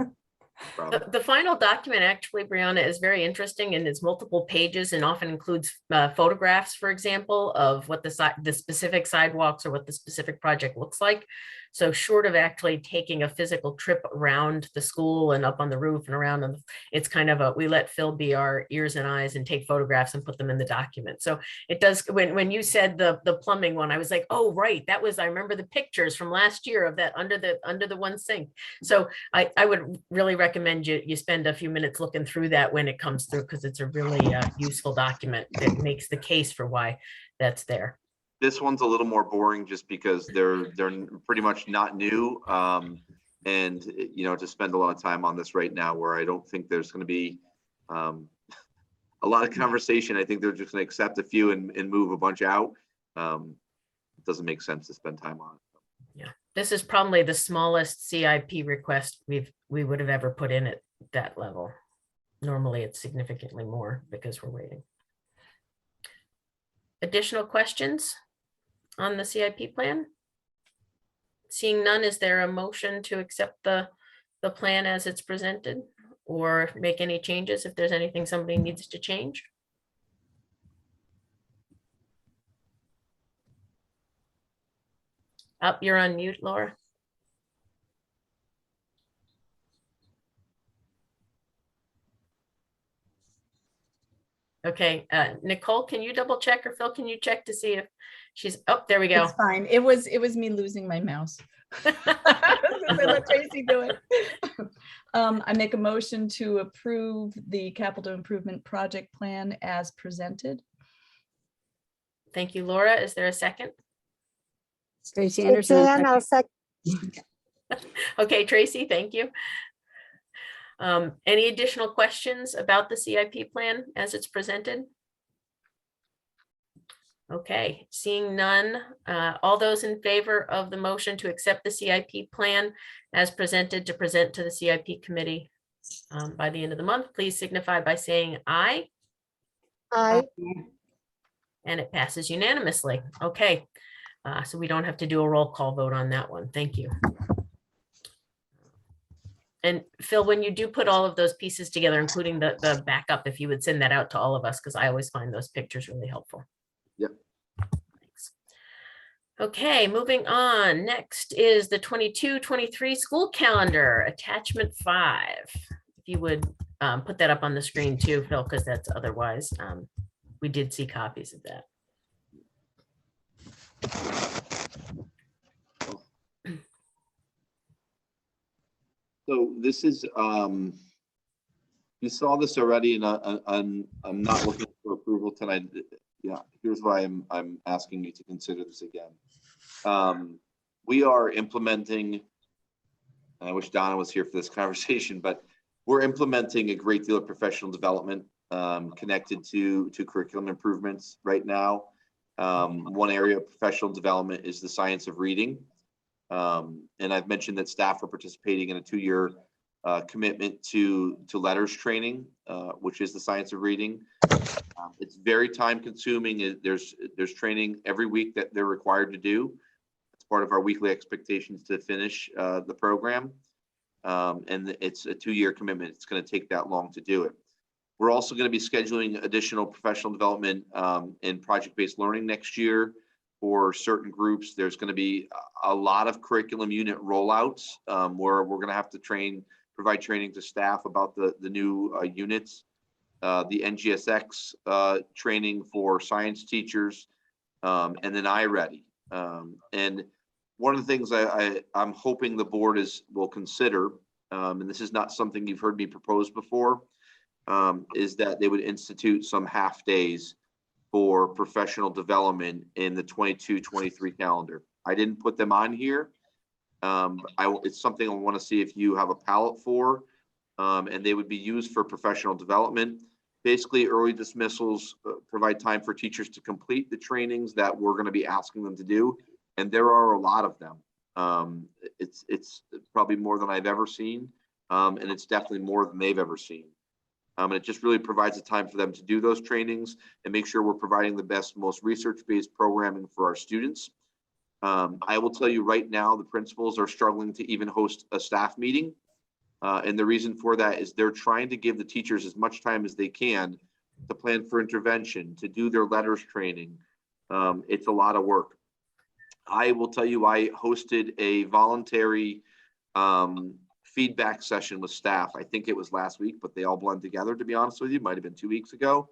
The final document actually, Brianna, is very interesting, and it's multiple pages and often includes photographs, for example, of what the specific sidewalks or what the specific project looks like. So short of actually taking a physical trip around the school and up on the roof and around, it's kind of we let Phil be our ears and eyes and take photographs and put them in the document. So it does, when you said the plumbing one, I was like, oh, right, that was, I remember the pictures from last year of that under the one sink. So I would really recommend you spend a few minutes looking through that when it comes through, because it's a really useful document that makes the case for why that's there. This one's a little more boring just because they're pretty much not new. And to spend a lot of time on this right now, where I don't think there's going to be a lot of conversation. I think they're just going to accept a few and move a bunch out. It doesn't make sense to spend time on it. Yeah, this is probably the smallest CIP request we would have ever put in at that level. Normally it's significantly more because we're waiting. Additional questions on the CIP plan? Seeing none, is there a motion to accept the plan as it's presented or make any changes if there's anything somebody needs to change? Up, you're on mute, Laura. Okay, Nicole, can you double check, or Phil, can you check to see if she's, oh, there we go. It's fine. It was me losing my mouse. Let Tracy do it. I make a motion to approve the capital improvement project plan as presented. Thank you, Laura. Is there a second? Tracy It's Anderson. Ann, I'll second. Okay, Tracy, thank you. Any additional questions about the CIP plan as it's presented? Okay, seeing none, all those in favor of the motion to accept the CIP plan as presented to present to the CIP committee by the end of the month, please signify by saying aye. Aye. And it passes unanimously. Okay, so we don't have to do a roll call vote on that one. Thank you. And Phil, when you do put all of those pieces together, including the backup, if you would send that out to all of us, because I always find those pictures really helpful. Yep. Thanks. Okay, moving on. Next is the 22-23 school calendar, attachment 5. If you would put that up on the screen too, Phil, because that's otherwise, we did see copies of that. So this is, you saw this already, and I'm not looking for approval tonight. Yeah, here's why I'm asking you to consider this again. We are implementing, and I wish Donna was here for this conversation, but we're implementing a great deal of professional development connected to curriculum improvements right now. One area of professional development is the science of reading. And I've mentioned that staff are participating in a 2-year commitment to letters training, which is the science of reading. It's very time consuming. There's training every week that they're required to do. It's part of our weekly expectations to finish the program. And it's a 2-year commitment. It's going to take that long to do it. We're also going to be scheduling additional professional development and project-based learning next year. For certain groups, there's going to be a lot of curriculum unit rollouts where we're going to have to provide training to staff about the new units, the NGSX training for science teachers, and then iReady. And one of the things I'm hoping the board will consider, and this is not something you've heard me propose before, is that they would institute some half days for professional development in the 22-23 calendar. I didn't put them on here. It's something I want to see if you have a palette for, and they would be used for professional development. Basically, early dismissals provide time for teachers to complete the trainings that we're going to be asking them to do, and there are a lot of them. It's probably more than I've ever seen, and it's definitely more than they've ever seen. And it just really provides a time for them to do those trainings and make sure we're providing the best, most research-based programming for our students. I will tell you right now, the principals are struggling to even host a staff meeting. And the reason for that is they're trying to give the teachers as much time as they can to plan for intervention, to do their letters training. It's a lot of work. I will tell you, I hosted a voluntary feedback session with staff. I think it was last week, but they all blend together, to be honest with you. Might have been 2 weeks ago.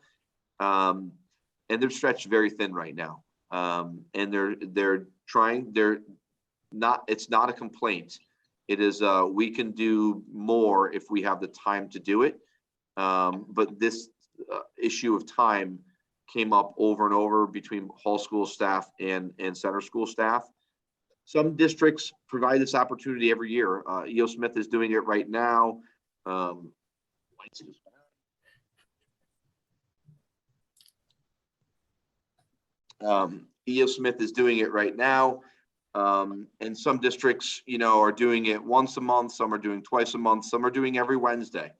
And they're stretched very thin right now. And they're trying, it's not a complaint. It is, we can do more if we have the time to do it. But this issue of time came up over and over between Hall School staff and center school staff. Some districts provide this opportunity every year. E.O. Smith is doing it right now. E.O. Smith is doing it right now. And some districts, are doing it once a month. Some are doing twice a month. Some are doing every Wednesday.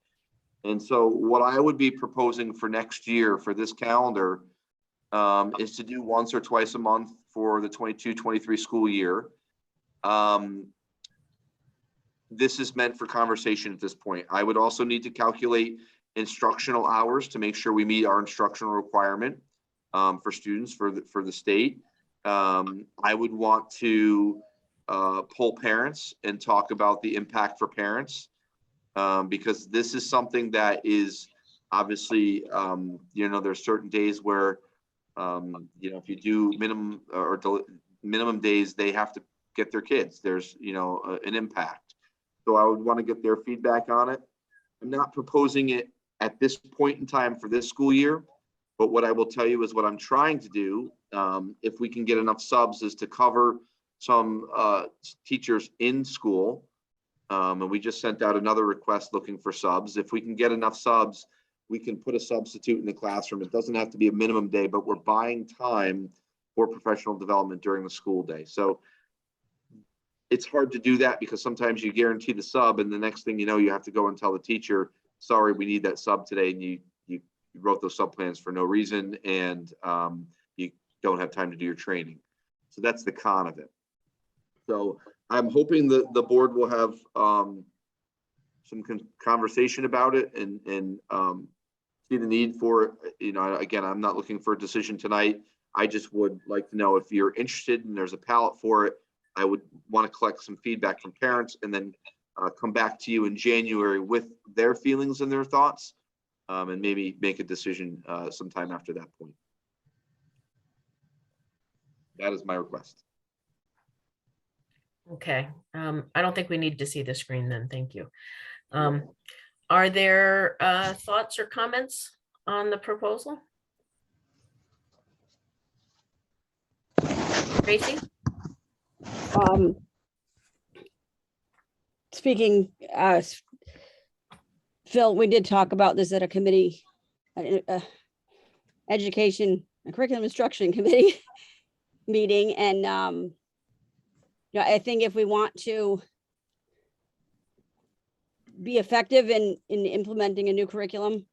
And so what I would be proposing for next year for this calendar is to do once or twice a month for the 22-23 school year. This is meant for conversation at this point. I would also need to calculate instructional hours to make sure we meet our instructional requirement for students for the state. I would want to poll parents and talk about the impact for parents, because this is something that is obviously, there's certain days where, if you do minimum days, they have to get their kids. There's, an impact. So I would want to get their feedback on it. I'm not proposing it at this point in time for this school year, but what I will tell you is what I'm trying to do, if we can get enough subs, is to cover some teachers in school. And we just sent out another request looking for subs. If we can get enough subs, we can put a substitute in the classroom. It doesn't have to be a minimum day, but we're buying time for professional development during the school day. So it's hard to do that because sometimes you guarantee the sub and the next thing you know, you have to go and tell the teacher, sorry, we need that sub today. And you wrote those sub plans for no reason, and you don't have time to do your training. So that's the con of it. So I'm hoping that the board will have some conversation about it and see the need for it. Again, I'm not looking for a decision tonight. I just would like to know if you're interested and there's a palette for it. I would want to collect some feedback from parents and then come back to you in January with their feelings and their thoughts, and maybe make a decision sometime after that point. That is my request. Okay, I don't think we need to see the screen then, thank you. Are there thoughts or comments on the proposal? Tracy? Speaking, Phil, we did talk about this at a committee, education, a curriculum instruction committee meeting. And, I think if we want to be effective in implementing a new curriculum,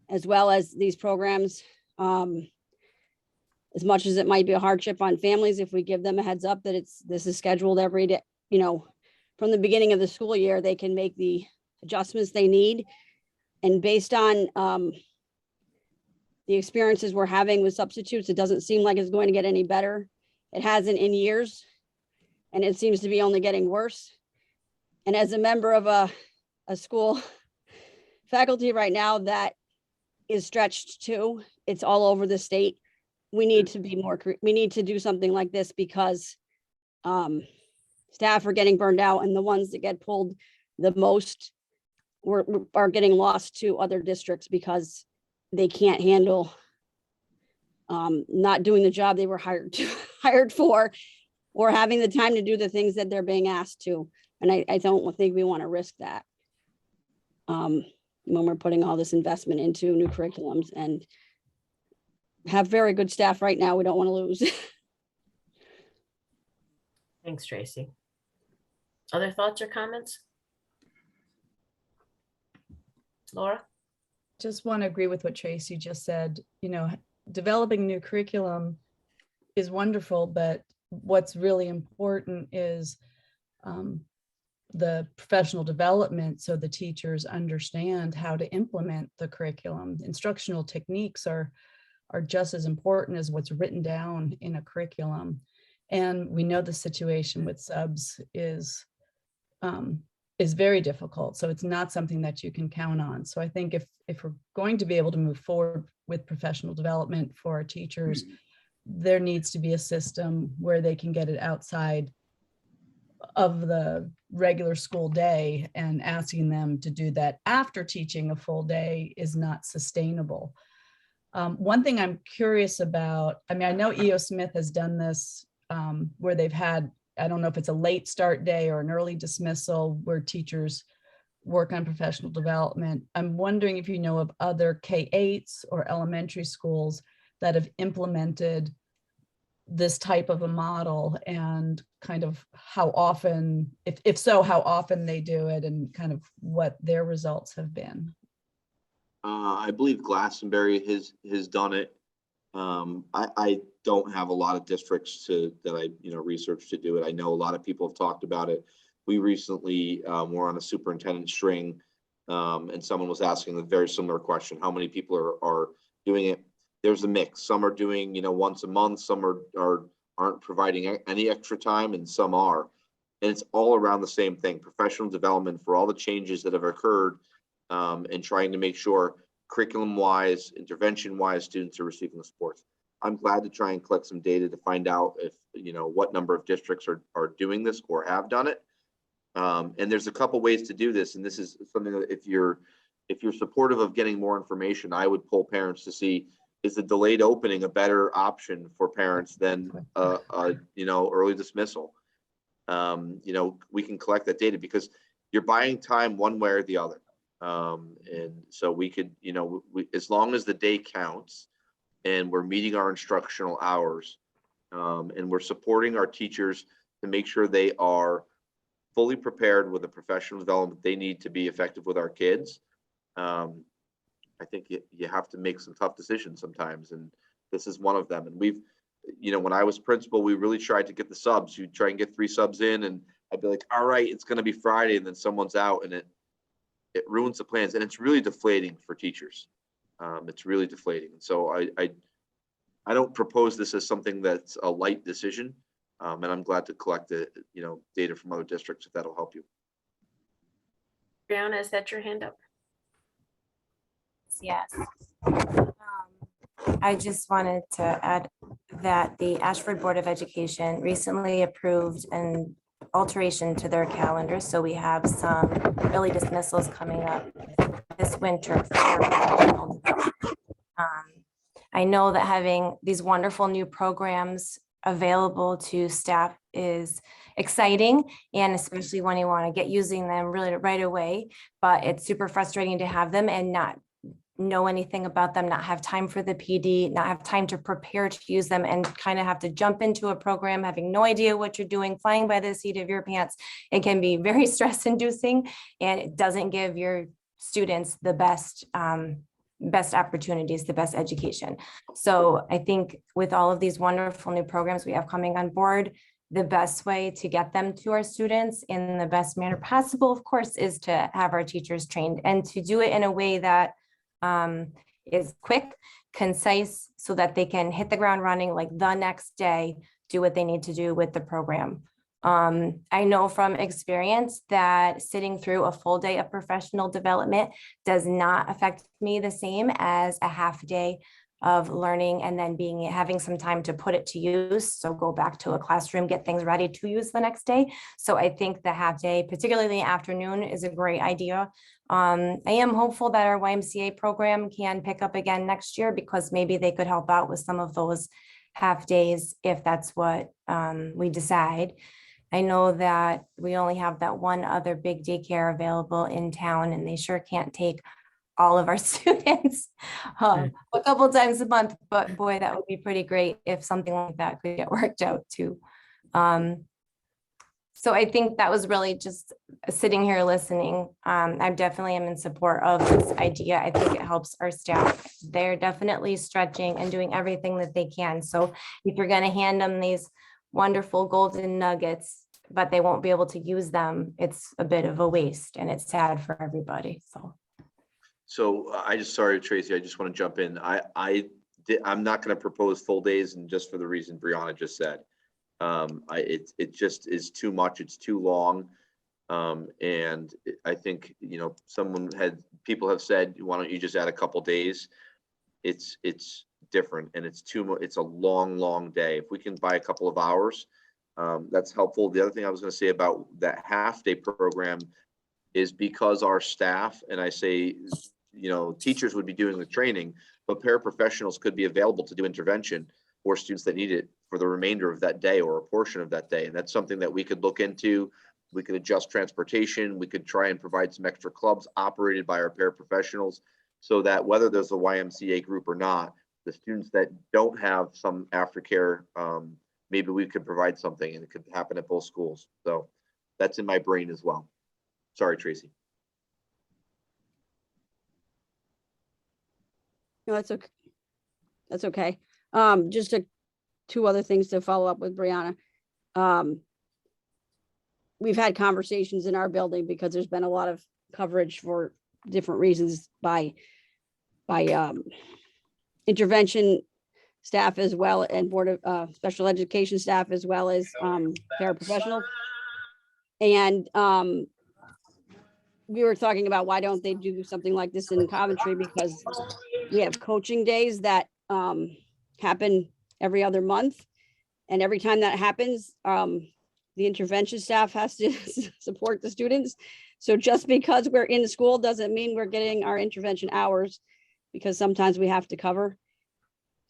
as well as these programs, as much as it might be a hardship on families, if we give them a heads up that this is scheduled every day, from the beginning of the school year, they can make the adjustments they need. And based on the experiences we're having with substitutes, it doesn't seem like it's going to get any better. It hasn't in years, and it seems to be only getting worse. And as a member of a school faculty right now that is stretched too, it's all over the state. We need to be more, we need to do something like this because staff are getting burned out, and the ones that get pulled the most are getting lost to other districts because they can't handle not doing the job they were hired for, or having the time to do the things that they're being asked to. And I don't think we want to risk that when we're putting all this investment into new curriculums, and have very good staff right now. We don't want to lose. Thanks, Tracy. Other thoughts or comments? Laura? Just want to agree with what Tracy just said. Developing new curriculum is wonderful, but what's really important is the professional development, so the teachers understand how to implement the curriculum. Instructional techniques are just as important as what's written down in a curriculum. And we know the situation with subs is very difficult. So it's not something that you can count on. So I think if we're going to be able to move forward with professional development for our teachers, there needs to be a system where they can get it outside of the regular school day, and asking them to do that after teaching a full day is not sustainable. One thing I'm curious about, I know E.O. Smith has done this where they've had, I don't know if it's a late start day or an early dismissal where teachers work on professional development. I'm wondering if you know of other K-8s or elementary schools that have implemented this type of a model, and kind of how often, if so, how often they do it, and kind of what their results have been. I believe Glastonbury has done it, I don't have a lot of districts that I researched to do it. I know a lot of people have talked about it. We recently were on a superintendent string, and someone was asking a very similar question: how many people are doing it? There's a mix. Some are doing once a month. Some aren't providing any extra time, and some are. And it's all around the same thing: professional development for all the changes that have occurred, and trying to make sure curriculum-wise, intervention-wise, students are receiving the supports. I'm glad to try and collect some data to find out if what number of districts are doing this or have done it. And there's a couple ways to do this, and this is something that if you're supportive of getting more information, I would poll parents to see, is the delayed opening a better option for parents than early dismissal? We can collect that data because you're buying time one way or the other. And so we could, as long as the day counts and we're meeting our instructional hours, and we're supporting our teachers to make sure they are fully prepared with the professional development they need to be effective with our kids. I think you have to make some tough decisions sometimes, and this is one of them. And we've, when I was principal, we really tried to get the subs. You try and get 3 subs in, and I'd be like, all right, it's going to be Friday, and then someone's out, and it ruins the plans, and it's really deflating for teachers. It's really deflating. And so I don't propose this as something that's a light decision, and I'm glad to collect the data from other districts if that'll help you. Brianna, is that your hand up? Yes. I just wanted to add that the Ashford Board of Education recently approved an alteration to their calendar. So we have some early dismissals coming up this winter. I know that having these wonderful new programs available to staff is exciting, and especially when you want to get using them really right away, but it's super frustrating to have them and not know anything about them, not have time for the PD, not have time to prepare to use them, and kind of have to jump into a program having no idea what you're doing, flying by the seat of your pants. It can be very stress inducing, and it doesn't give your students the best opportunities, the best education. So I think with all of these wonderful new programs we have coming on board, the best way to get them to our students in the best manner possible, of course, is to have our teachers trained and to do it in a way that is quick, concise, so that they can hit the ground running like the next day, do what they need to do with the program. I know from experience that sitting through a full day of professional development does not affect me the same as a half day of learning and then having some time to put it to use. So go back to a classroom, get things ready to use the next day. So I think the half day, particularly the afternoon, is a great idea. I am hopeful that our YMCA program can pick up again next year, because maybe they could help out with some of those half days if that's what we decide. I know that we only have that one other big daycare available in town, and they sure can't take all of our students a couple times a month, but boy, that would be pretty great if something like that could get worked out too. So I think that was really just sitting here listening. I definitely am in support of this idea. I think it helps our staff. They're definitely stretching and doing everything that they can. So if you're going to hand them these wonderful golden nuggets, but they won't be able to use them, it's a bit of a waste, and it's sad for everybody. So sorry, Tracy, I just want to jump in. I'm not going to propose full days, and just for the reason Brianna just said. It just is too much. It's too long. And I think, people have said, why don't you just add a couple days? It's different, and it's a long day. If we can buy a couple of hours, that's helpful. The other thing I was going to say about that half-day program is because our staff, and I say, teachers would be doing the training, but paraprofessionals could be available to do intervention for students that need it for the remainder of that day or a portion of that day. And that's something that we could look into. We could adjust transportation. We could try and provide some extra clubs operated by our paraprofessionals, so that whether there's a YMCA group or not, the students that don't have some aftercare, maybe we could provide something, and it could happen at both schools. So that's in my brain as well. Sorry, Tracy. No, that's okay. Just two other things to follow up with Brianna. We've had conversations in our building because there's been a lot of coverage for different reasons by intervention staff as well, and Board of Special Education staff, as well as paraprofessionals. And we were talking about why don't they do something like this in Coventry, because we have coaching days that happen every other month. And every time that happens, the intervention staff has to support the students. So just because we're in school doesn't mean we're getting our intervention hours, because sometimes we have to cover,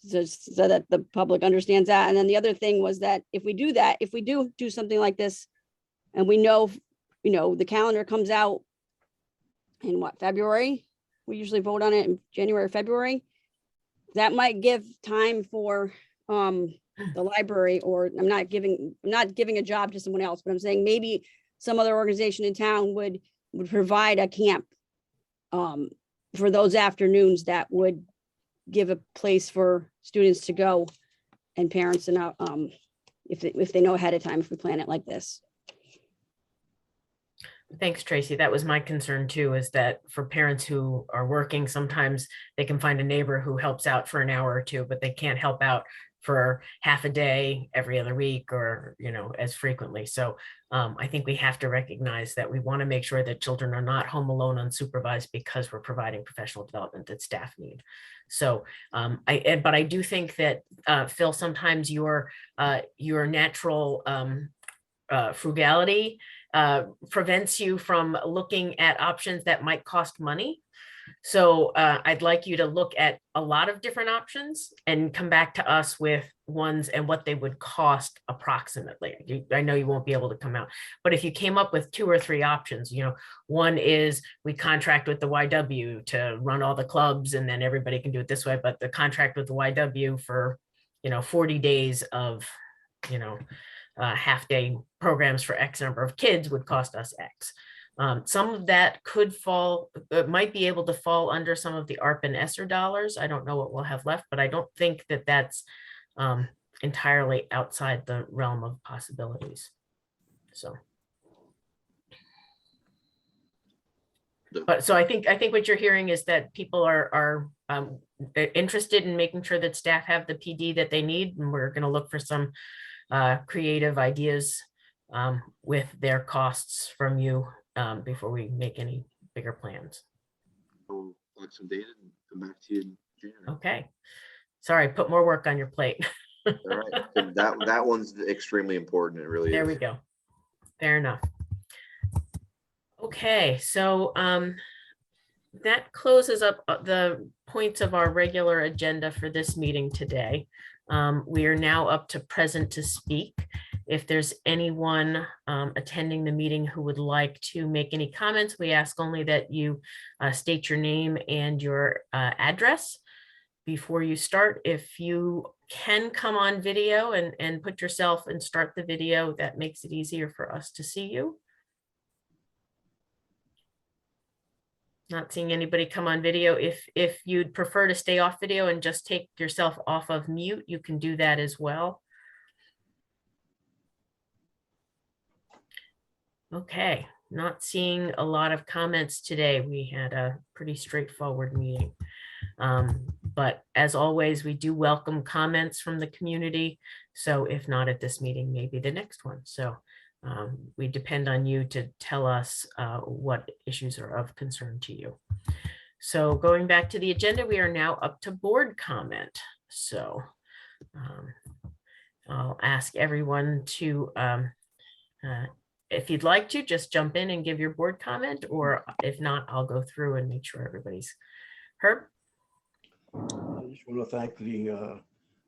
so that the public understands that. And then the other thing was that if we do that, if we do something like this, and we know, the calendar comes out in what, February? We usually vote on it in January or February. That might give time for the library, or I'm not giving a job to someone else, but I'm saying maybe some other organization in town would provide a camp for those afternoons that would give a place for students to go, and parents, and if they know ahead of time, if we plan it like this. Thanks, Tracy. That was my concern too, is that for parents who are working, sometimes they can find a neighbor who helps out for an hour or two, but they can't help out for half a day every other week, or, as frequently. So I think we have to recognize that we want to make sure that children are not home alone unsupervised, because we're providing professional development that staff need. So but I do think that Phil, sometimes your natural frugality prevents you from looking at options that might cost money. So I'd like you to look at a lot of different options and come back to us with ones and what they would cost approximately. I know you won't be able to come out, but if you came up with 2 or 3 options, one is we contract with the YW to run all the clubs, and then everybody can do it this way, but the contract with the YW for, 40 days of, half-day programs for X number of kids would cost us X. Some of that might be able to fall under some of the ARP and ESSER dollars. I don't know what we'll have left, but I don't think that that's entirely outside the realm of possibilities. So. So I think what you're hearing is that people are interested in making sure that staff have the PD that they need, and we're going to look for some creative ideas with their costs from you before we make any bigger plans. We'll collect some data and come back to you in January. Okay. Sorry, put more work on your plate. All right. So that one's extremely important. It really is. There we go. Fair enough. Okay, so that closes up the points of our regular agenda for this meeting today. We are now up to present to speak. If there's anyone attending the meeting who would like to make any comments, we ask only that you state your name and your address before you start. If you can come on video and put yourself and start the video, that makes it easier for us to see you. Not seeing anybody come on video. If you'd prefer to stay off video and just take yourself off of mute, you can do that as well. Okay, not seeing a lot of comments today. We had a pretty straightforward meeting. But as always, we do welcome comments from the community. So if not at this meeting, maybe the next one. So we depend on you to tell us what issues are of concern to you. So going back to the agenda, we are now up to board comment. So I'll ask everyone to, if you'd like to, just jump in and give your board comment, or if not, I'll go through and make sure everybody's heard. I just want to thank the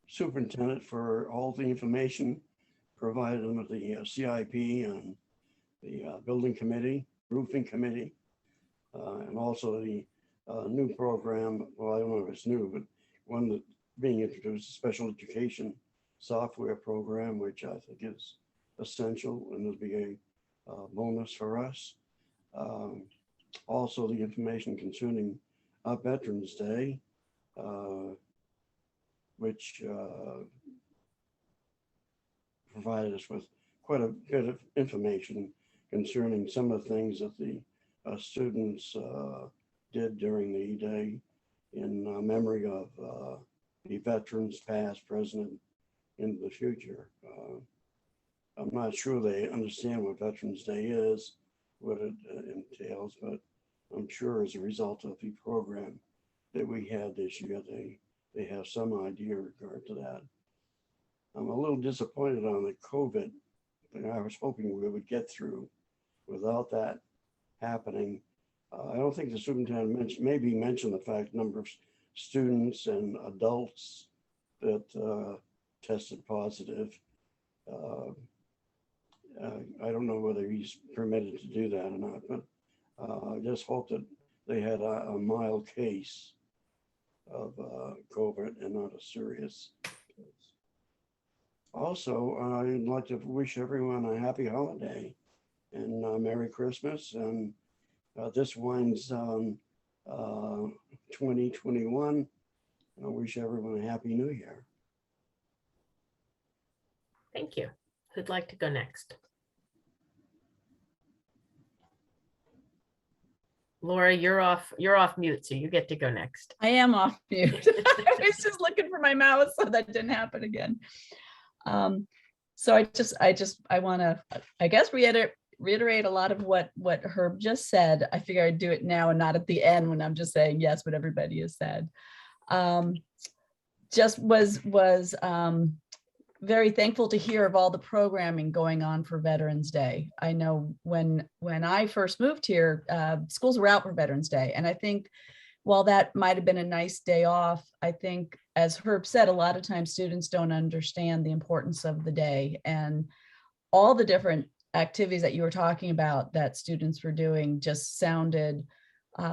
superintendent for all the information provided with the CIP and the building committee, roofing committee, and also the new program. Well, I don't know if it's new, but one that's being introduced, a special education software program, which I think is essential and will be a bonus for us. Also, the information concerning Veterans Day. which provided us with quite a bit of information concerning some of the things that the students did during the day in memory of the veterans past, present, and the future. I'm not sure they understand what Veterans Day is, what it entails, but I'm sure as a result of the program that we had this year, they have some idea in regard to that. I'm a little disappointed on the COVID, but I was hoping we would get through without that happening. I don't think the superintendent mentioned the fact number of students and adults that tested positive. I don't know whether he's permitted to do that or not, but I just hope that they had a mild case of COVID and not a serious case. Also, I'd like to wish everyone a happy holiday and Merry Christmas. And this winds down 2021. I wish everyone a happy new year. Thank you. Who'd like to go next? Laura, you're off mute, so you get to go next. I am off mute. I was just looking for my mouse, so that didn't happen again. So I want to, I guess, reiterate a lot of what Herb just said. I figure I'd do it now and not at the end when I'm just saying yes, what everybody has said. Just was very thankful to hear of all the programming going on for Veterans Day. I know when I first moved here, schools were out for Veterans Day. And I think while that might have been a nice day off, I think, as Herb said, a lot of times students don't understand the importance of the day, and all the different activities that you were talking about that students were doing just sounded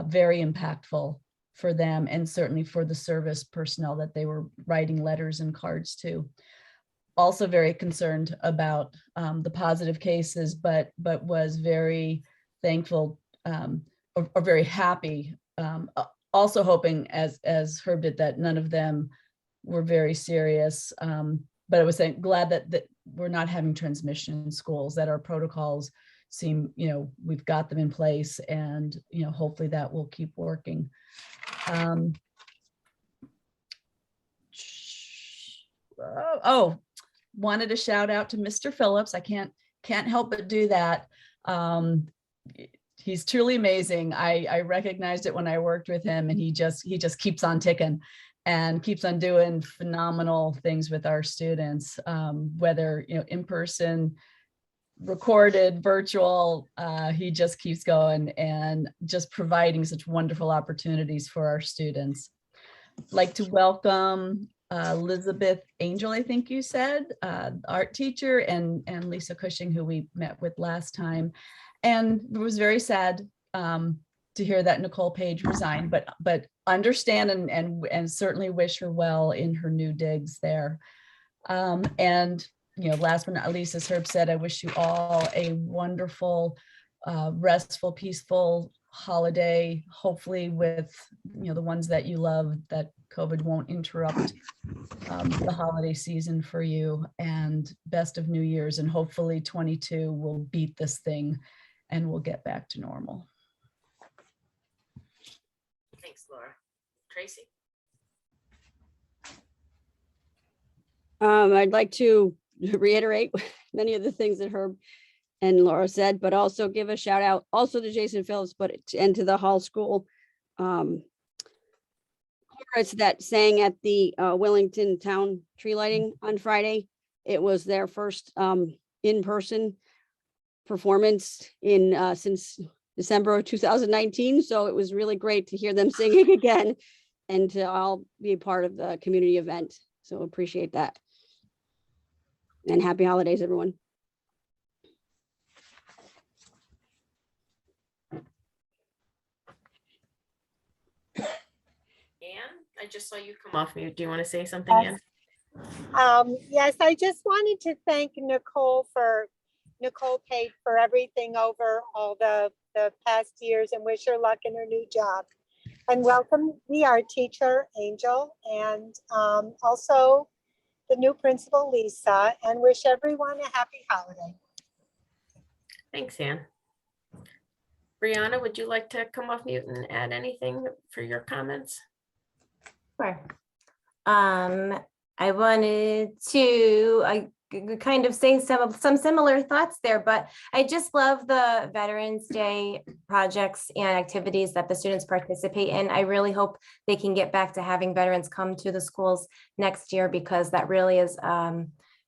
very impactful for them, and certainly for the service personnel that they were writing letters and cards to. Also very concerned about the positive cases, but was very thankful or very happy. Also hoping, as Herb did, that none of them were very serious. But I was glad that we're not having transmission in schools, that our protocols seem, we've got them in place, and, hopefully that will keep working. Wanted to shout out to Mr. Phillips. I can't help but do that. He's truly amazing. I recognized it when I worked with him, and he just keeps on ticking and keeps on doing phenomenal things with our students, whether in person, recorded, virtual. He just keeps going and just providing such wonderful opportunities for our students. Like to welcome Elizabeth Angel, I think you said, art teacher, and Lisa Cushing, who we met with last time. And it was very sad to hear that Nicole Page resigned, but understand and certainly wish her well in her new digs there. And last but not least, as Herb said, I wish you all a wonderful, restful, peaceful holiday, hopefully with the ones that you love, that COVID won't interrupt the holiday season for you, and best of New Year's, and hopefully 22 will beat this thing and we'll get back to normal. Thanks, Laura. Tracy? I'd like to reiterate many of the things that Herb and Laura said, but also give a shout out also to Jason Phillips, and to the Hall School chorus that sang at the Wellington Town tree lighting on Friday. It was their first in-person performance since December of 2019. So it was really great to hear them singing again and to all be a part of the community event. So appreciate that. And happy holidays, everyone. Anne, I just saw you come off mute. Do you want to say something, Anne? Yes, I just wanted to thank Nicole Page for everything over all the past years, and wish her luck in her new job. And welcome the art teacher, Angel, and also the new principal, Lisa, and wish everyone a happy holiday. Thanks, Anne. Brianna, would you like to come off mute and add anything for your comments? Sure. I wanted to kind of say some similar thoughts there, but I just love the Veterans Day projects and activities that the students participate in. I really hope they can get back to having veterans come to the schools next year, because that really is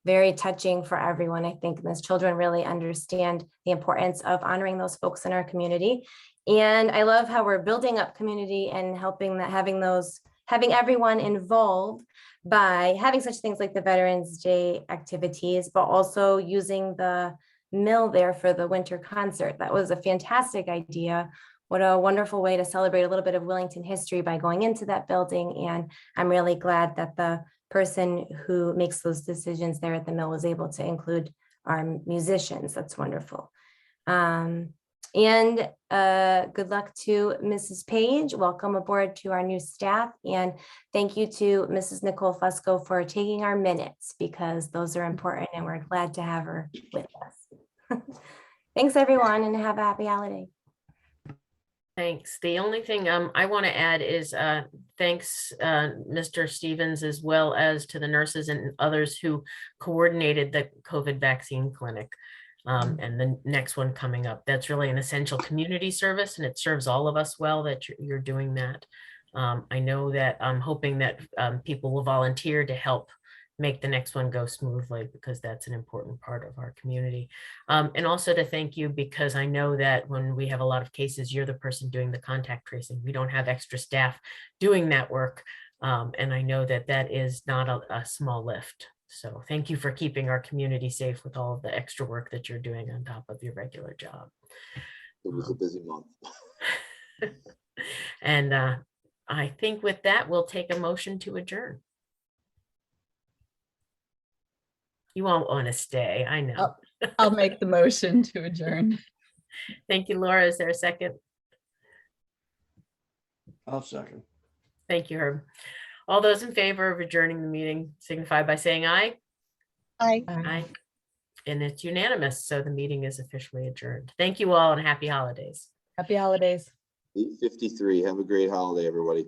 very touching for everyone. I think those children really understand the importance of honoring those folks in our community. And I love how we're building up community and having everyone involved by having such things like the Veterans Day activities, but also using the mill there for the winter concert. That was a fantastic idea. What a wonderful way to celebrate a little bit of Wellington history by going into that building. And I'm really glad that the person who makes those decisions there at the mill was able to include our musicians. That's wonderful. And good luck to Mrs. Page. Welcome aboard to our new staff. And thank you to Mrs. Nicole Fusco for taking our minutes, because those are important and we're glad to have her with us. Thanks everyone, and have a happy holiday. Thanks. The only thing I want to add is thanks Mr. Stevens, as well as to the nurses and others who coordinated the COVID vaccine clinic. And the next one coming up. That's really an essential community service, and it serves all of us well that you're doing that. I know that I'm hoping that people will volunteer to help make the next one go smoothly, because that's an important part of our community. And also to thank you, because I know that when we have a lot of cases, you're the person doing the contact tracing. We don't have extra staff doing that work. And I know that that is not a small lift. So thank you for keeping our community safe with all of the extra work that you're doing on top of your regular job. It was a busy month. And I think with that, we'll take a motion to adjourn. You won't want to stay, I know. I'll make the motion to adjourn. Thank you, Laura. Is there a second? I'll second. Thank you, Herb. All those in favor of adjourning the meeting signify by saying aye. Aye. Aye. And it's unanimous, so the meeting is officially adjourned. Thank you all and happy holidays. Happy holidays. 8:53. Have a great holiday, everybody.